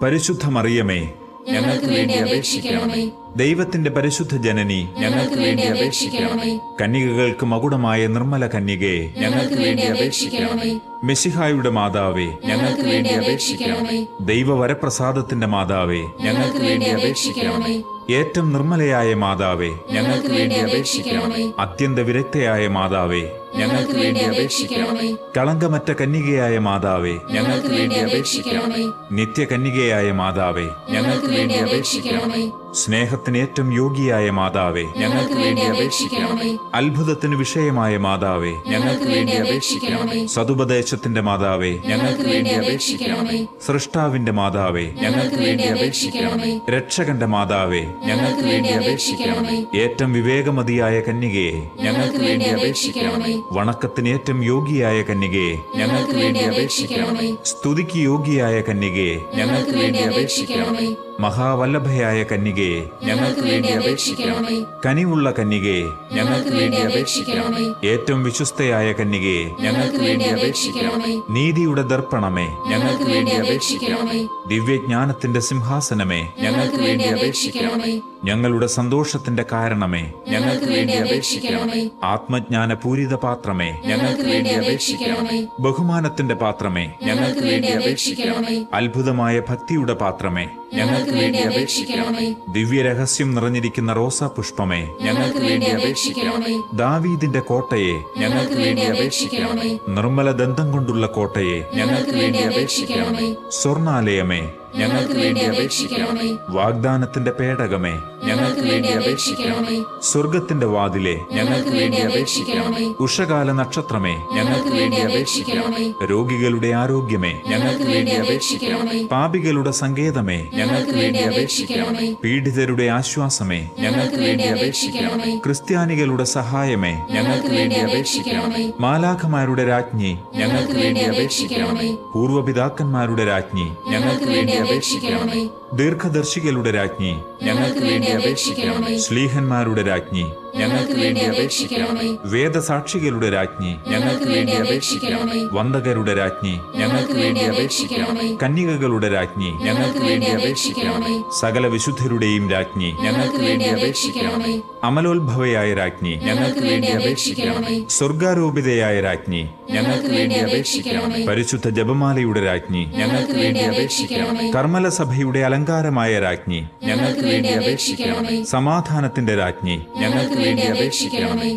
പരിശുദ്ധ മറിയമേ,
ഞങ്ങൾക്ക് വേണ്ടി അപേക്ഷിക്കണമേ.
ദൈവത്തിന്റെ പരിശുദ്ധ ജനനി,
ഞങ്ങൾക്ക് വേണ്ടി അപേക്ഷിക്കണമേ.
കന്യകകൾക്ക് മകുടമായ നിർമ്മല കന്യകേ,
ഞങ്ങൾക്ക് വേണ്ടി അപേക്ഷിക്കണമേ.
മെശിഹായുടെ മാതാവേ,
ഞങ്ങൾക്ക് വേണ്ടി അപേക്ഷിക്കണമേ.
ദൈവവരപ്രസാദത്തിന്റെ മാതാവേ,
ഞങ്ങൾക്ക് വേണ്ടി അപേക്ഷിക്കണമേ.
ഏറ്റവും നിർമ്മലയായ മാതാവേ,
ഞങ്ങൾക്ക് വേണ്ടി അപേക്ഷിക്കണമേ.
അത്യന്ത വിരക്തയായ മാതാവേ,
ഞങ്ങൾക്ക് വേണ്ടി അപേക്ഷിക്കണമേ.
കളങ്കമറ്റ കന്യകയായ മാതാവേ,
ഞങ്ങൾക്ക് വേണ്ടി അപേക്ഷിക്കണമേ.
നിത്യകന്യകയായ മാതാവേ,
ഞങ്ങൾക്ക് വേണ്ടി അപേക്ഷിക്കണമേ.
സ്നേഹത്തിന് ഏറ്റവും യോഗ്യയായ മാതാവേ,
ഞങ്ങൾക്ക് വേണ്ടി അപേക്ഷിക്കണമേ.
അത്ഭുതത്തിന് വിഷയമായ മാതാവേ,
ഞങ്ങൾക്ക് വേണ്ടി അപേക്ഷിക്കണമേ.
സതുപദേശത്തിന്റെ മാതാവേ,
ഞങ്ങൾക്ക് വേണ്ടി അപേക്ഷിക്കണമേ.
സൃഷ്ടാവിന്റെ മാതാവേ,
ഞങ്ങൾക്ക് വേണ്ടി അപേക്ഷിക്കണമേ.
രക്ഷകന്റെ മാതാവേ,
ഞങ്ങൾക്ക് വേണ്ടി അപേക്ഷിക്കണമേ.
ഏറ്റവും വിവേകമതിയായ കന്യകയെ,
ഞങ്ങൾക്ക് വേണ്ടി അപേക്ഷിക്കണമേ.
വണക്കത്തിന് ഏറ്റവും യോഗ്യയായ കന്യകയെ,
ഞങ്ങൾക്ക് വേണ്ടി അപേക്ഷിക്കണമേ.
സ്തുതിക്ക് യോഗ്യയായ കന്യകയെ,
ഞങ്ങൾക്ക് വേണ്ടി അപേക്ഷിക്കണമേ.
മഹാവല്ലഭയായ കന്യകയെ,
ഞങ്ങൾക്ക് വേണ്ടി അപേക്ഷിക്കണമേ.
കനിവുള്ള കന്യകയെ,
ഞങ്ങൾക്ക് വേണ്ടി അപേക്ഷിക്കണമേ.
ഏറ്റവും വിശ്വസ്തയായ കന്യകയെ,
ഞങ്ങൾക്ക് വേണ്ടി അപേക്ഷിക്കണമേ.
നീതിയുടെ ദർപ്പണമേ,
ഞങ്ങൾക്ക് വേണ്ടി അപേക്ഷിക്കണമേ.
ദിവ്യജ്ഞാനത്തിന്റെ സിംഹാസനമേ,
ഞങ്ങൾക്ക് വേണ്ടി അപേക്ഷിക്കണമേ.
ഞങ്ങളുടെ സന്തോഷത്തിന്റെ കാരണമേ,
ഞങ്ങൾക്ക് വേണ്ടി അപേക്ഷിക്കണമേ.
ആത്മജ്ഞാന പൂരിത പാത്രമേ,
ഞങ്ങൾക്ക് വേണ്ടി അപേക്ഷിക്കണമേ.
ബഹുമാനത്തിന്റെ പാത്രമേ,
ഞങ്ങൾക്ക് വേണ്ടി അപേക്ഷിക്കണമേ.
അത്ഭുതമായ ഭക്തിയുടെ പാത്രമേ,
ഞങ്ങൾക്ക് വേണ്ടി അപേക്ഷിക്കണമേ.
ദിവ്യരഹസ്യം നിറഞ്ഞിരിക്കുന്ന റോസാ പുഷ്പമേ,
ഞങ്ങൾക്ക് വേണ്ടി അപേക്ഷിക്കണമേ.
ദാവീദിന്റെ കോട്ടയെ,
ഞങ്ങൾക്ക് വേണ്ടി അപേക്ഷിക്കണമേ.
നിർമ്മല ദന്തം കൊണ്ടുള്ള കോട്ടയെ,
ഞങ്ങൾക്ക് വേണ്ടി അപേക്ഷിക്കണമേ.
സ്വർണാലയമേ,
ഞങ്ങൾക്ക് വേണ്ടി അപേക്ഷിക്കണമേ.
വാഗ്ദാനത്തിന്റെ പേടകമേ,
ഞങ്ങൾക്ക് വേണ്ടി അപേക്ഷിക്കണമേ.
സ്വർഗത്തിന്റെ വാതിലെ,
ഞങ്ങൾക്ക് വേണ്ടി അപേക്ഷിക്കണമേ.
ഉഷകാല നക്ഷത്രമേ,
ഞങ്ങൾക്ക് വേണ്ടി അപേക്ഷിക്കണമേ.
രോഗികളുടെ ആരോഗ്യമേ,
ഞങ്ങൾക്ക് വേണ്ടി അപേക്ഷിക്കണമേ.
പാപികളുടെ സങ്കേതമേ,
ഞങ്ങൾക്ക് വേണ്ടി അപേക്ഷിക്കണമേ.
പീഡിതരുടെ ആശ്വാസമേ,
ഞങ്ങൾക്ക് വേണ്ടി അപേക്ഷിക്കണമേ.
ക്രിസ്ത്യാനികളുടെ സഹായമേ,
ഞങ്ങൾക്ക് വേണ്ടി അപേക്ഷിക്കണമേ.
മാലാഖമാരുടെ രാജ്ഞി,
ഞങ്ങൾക്ക് വേണ്ടി അപേക്ഷിക്കണമേ.
പൂർവപിതാക്കന്മാരുടെ രാജ്ഞി,
ഞങ്ങൾക്ക് വേണ്ടി അപേക്ഷിക്കണമേ.
ദീർഘദർശികളുടെ രാജ്ഞി,
ഞങ്ങൾക്ക് വേണ്ടി അപേക്ഷിക്കണമേ.
ശ്ലീഹന്മാരുടെ രാജ്ഞി,
ഞങ്ങൾക്ക് വേണ്ടി അപേക്ഷിക്കണമേ.
വേദസാക്ഷികളുടെ രാജ്ഞി,
ഞങ്ങൾക്ക് വേണ്ടി അപേക്ഷിക്കണമേ.
വന്ദകരുടെ രാജ്ഞി,
ഞങ്ങൾക്ക് വേണ്ടി അപേക്ഷിക്കണമേ.
കന്യകകളുടെ രാജ്ഞി,
ഞങ്ങൾക്ക് വേണ്ടി അപേക്ഷിക്കണമേ.
സകല വിശുദ്ധരുടെയും രാജ്ഞി,
ഞങ്ങൾക്ക് വേണ്ടി അപേക്ഷിക്കണമേ.
അമലോത്ഭവയായ രാജ്ഞി,
ഞങ്ങൾക്ക് വേണ്ടി അപേക്ഷിക്കണമേ.
സ്വർഗാരോപിതയായ രാജ്ഞി,
ഞങ്ങൾക്ക് വേണ്ടി അപേക്ഷിക്കണമേ.
പരിശുദ്ധ ജപമാലയുടെ രാജ്ഞി,
ഞങ്ങൾക്ക് വേണ്ടി അപേക്ഷിക്കണമേ.
കർമ്മല സഭയുടെ അലങ്കാരമായ രാജ്ഞി,
ഞങ്ങൾക്ക് വേണ്ടി അപേക്ഷിക്കണമേ.
സമാധാനത്തിന്റെ രാജ്ഞി,
ഞങ്ങൾക്ക് വേണ്ടി അപേക്ഷിക്കണമേ.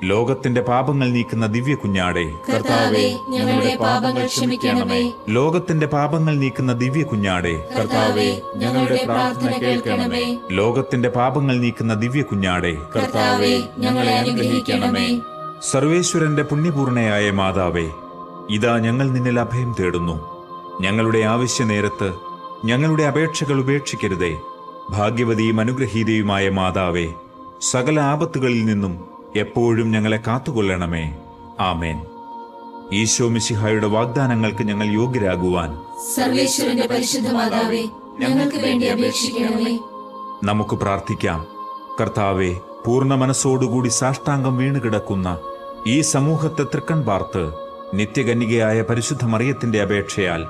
ലോകത്തിന്റെ പാപങ്ങൾ നീക്കുന്ന ദിവ്യ കുഞ്ഞാടേ,
കർത്താവേ, ഞങ്ങളുടെ പാപങ്ങൾ ക്ഷമിക്കണമേ.
ലോകത്തിന്റെ പാപങ്ങൾ നീക്കുന്ന ദിവ്യ കുഞ്ഞാടേ,
കർത്താവേ, ഞങ്ങളുടെ പ്രാർത്ഥന കേൾക്കണമേ.
ലോകത്തിന്റെ പാപങ്ങൾ നീക്കുന്ന ദിവ്യ കുഞ്ഞാടേ,
കർത്താവേ, ഞങ്ങളെ അനുഗ്രഹിക്കണമേ.
സർവേശ്വരന്റെ പുണ്യപൂർണയായ മാതാവേ, ഇതാ ഞങ്ങൾ നിന്നിൽ അഭയം തേടുന്നു. ഞങ്ങളുടെ ആവശ്യ നേരത്ത് ഞങ്ങളുടെ അപേക്ഷകൾ ഉപേക്ഷിക്കരുതേ. ഭാഗ്യവതിയും അനുഗ്രഹീതയുമായ മാതാവേ, സകല ആപത്തുകളിൽ നിന്നും എപ്പോഴും ഞങ്ങളെ കാത്തുകൊള്ളണമേ. ആമേൻ. ഈശോ മിശിഹായുടെ വാഗ്ദാനങ്ങൾക്ക് ഞങ്ങൾ യോഗ്യരാകുവാൻ
സർവേശ്വരന്റെ പരിശുദ്ധ മാതാവേ, ഞങ്ങൾക്ക് വേണ്ടി അപേക്ഷിക്കണമേ.
നമുക്ക് പ്രാർത്ഥിക്കാം. കർത്താവെ, പൂർണ്ണ മനസ്സോടുകൂടി സാഷ്ടാംഗം വീണുകിടക്കുന്ന ഈ സമൂഹത്തെ തൃക്കൺ പാർത്ത് നിത്യകന്യകയായ പരിശുദ്ധ മറിയത്തിന്റെ അപേക്ഷയാൽ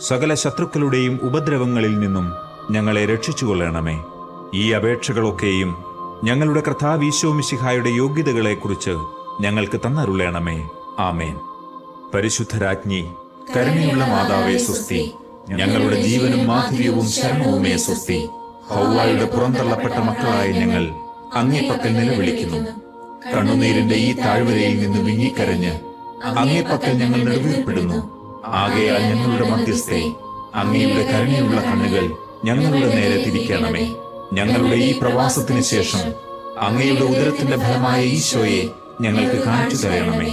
സകല ശത്രുക്കളുടെയും ഉപദ്രവങ്ങളിൽ നിന്നും ഞങ്ങളെ രക്ഷിച്ചുകൊള്ളണമേ. ഈ അപേക്ഷകളൊക്കെയും ഞങ്ങളുടെ കർത്താവ് ഈശോ മിശിഹായുടെ യോഗ്യതകളെക്കുറിച്ച് ഞങ്ങൾക്ക് തന്നരുളണമേ. ആമേൻ. പരിശുദ്ധരാജ്ഞി, കരുണയുള്ള മാതാവേ സ്വസ്തി. ഞങ്ങളുടെ ജീവനും മാധുര്യവും ശരണവുമേ സ്വസ്തി. ഹൗവായുടെ പുറന്തള്ളപ്പെട്ട മക്കളായ ഞങ്ങൾ അങ്ങേപ്പക്കൽ നിലവിളിക്കുന്നു. കണ്ണുനീരിന്റെ ഈ താഴ്വരയിൽ നിന്ന് വിങ്ങിക്കരഞ്ഞ് അങ്ങേപ്പക്കൽ ഞങ്ങൾ നെടുവീർപ്പെടുന്നു. ആകയാൽ ഞങ്ങളുടെ മധ്യസ്ഥേ, അങ്ങയുടെ കരുണയുള്ള കണ്ണുകൾ ഞങ്ങളുടെ നേരെ തിരിക്കണമേ. ഞങ്ങളുടെ ഈ പ്രവാസത്തിന് ശേഷം അങ്ങയുടെ ഉദരത്തിന്റെ ഫലമായ ഈശോയെ ഞങ്ങൾക്ക് കാണിച്ചു തരണമേ.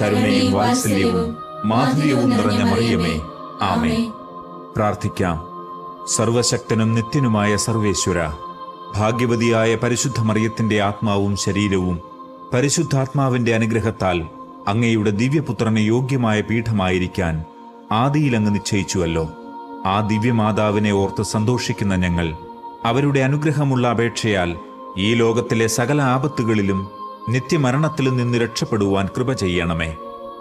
കരുണയും വാത്സല്യവും മാധുര്യവും നിറഞ്ഞ മറിയമേ, ആമേൻ. പ്രാർത്ഥിക്കാം. സർവശക്തനും നിത്യനുമായ സർവേശ്വര, ഭാഗ്യവതിയായ പരിശുദ്ധ മറിയത്തിന്റെ ആത്മാവും ശരീരവും പരിശുദ്ധാത്മാവിന്റെ അനുഗ്രഹത്താൽ അങ്ങയുടെ ദിവ്യപുത്രന് യോഗ്യമായ പീഠമായിരിക്കാൻ ആദിയിൽ അങ്ങ് നിശ്ചയിച്ചുവല്ലോ. ആ ദിവ്യമാതാവിനെ ഓർത്ത് സന്തോഷിക്കുന്ന ഞങ്ങൾ അവരുടെ അനുഗ്രഹമുള്ള അപേക്ഷയാൽ ഈ ലോകത്തിലെ സകല ആപത്തുകളിലും നിത്യമരണത്തിലും നിന്ന് രക്ഷപ്പെടുവാൻ കൃപ ചെയ്യണമേ.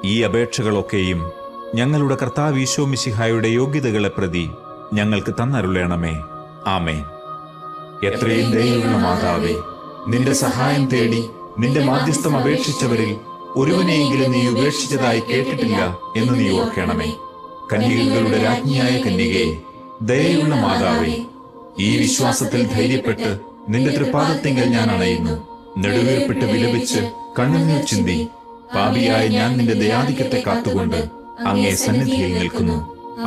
ഈ അപേക്ഷകളൊക്കെയും ഞങ്ങളുടെ കർത്താവ് ഈശോ മിശിഹായുടെ യോഗ്യതകളെ പ്രതി ഞങ്ങൾക്ക് തന്നരുളണമേ. ആമേൻ. എത്രയും ദയയുള്ള മാതാവേ, നിന്റെ സഹായം തേടി നിന്റെ മാധ്യസ്ഥം അപേക്ഷിച്ചവരിൽ ഒരുവനെയെങ്കിലും നീ ഉപേക്ഷിച്ചതായി കേട്ടിട്ടില്ല എന്ന് നീ ഓർക്കണമേ. കന്യകകളുടെ രാജ്ഞിയായ കന്യകേ, ദയയുള്ള മാതാവേ, ഈ വിശ്വാസത്തിൽ ധൈര്യപ്പെട്ട് നിന്റെ തൃപ്പാദത്തിങ്കൽ ഞാൻ അണയുന്നു. നെടുവീർപ്പിട്ട് വിലപിച്ച് കണ്ണുനീർ ചിന്തി പാപിയായ ഞാൻ നിന്റെ ദയാധിക്യത്തെ കാത്തുകൊണ്ട് അങ്ങേ സന്നിധിയിൽ നിൽക്കുന്നു.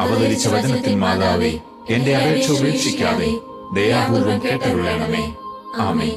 അവതരിച്ച വചനത്തിൽ മാതാവേ, എന്റെ അപേക്ഷ ഉപേക്ഷിക്കാതെ ദയാപൂർവം കേട്ടരുളണമേ. ആമേൻ.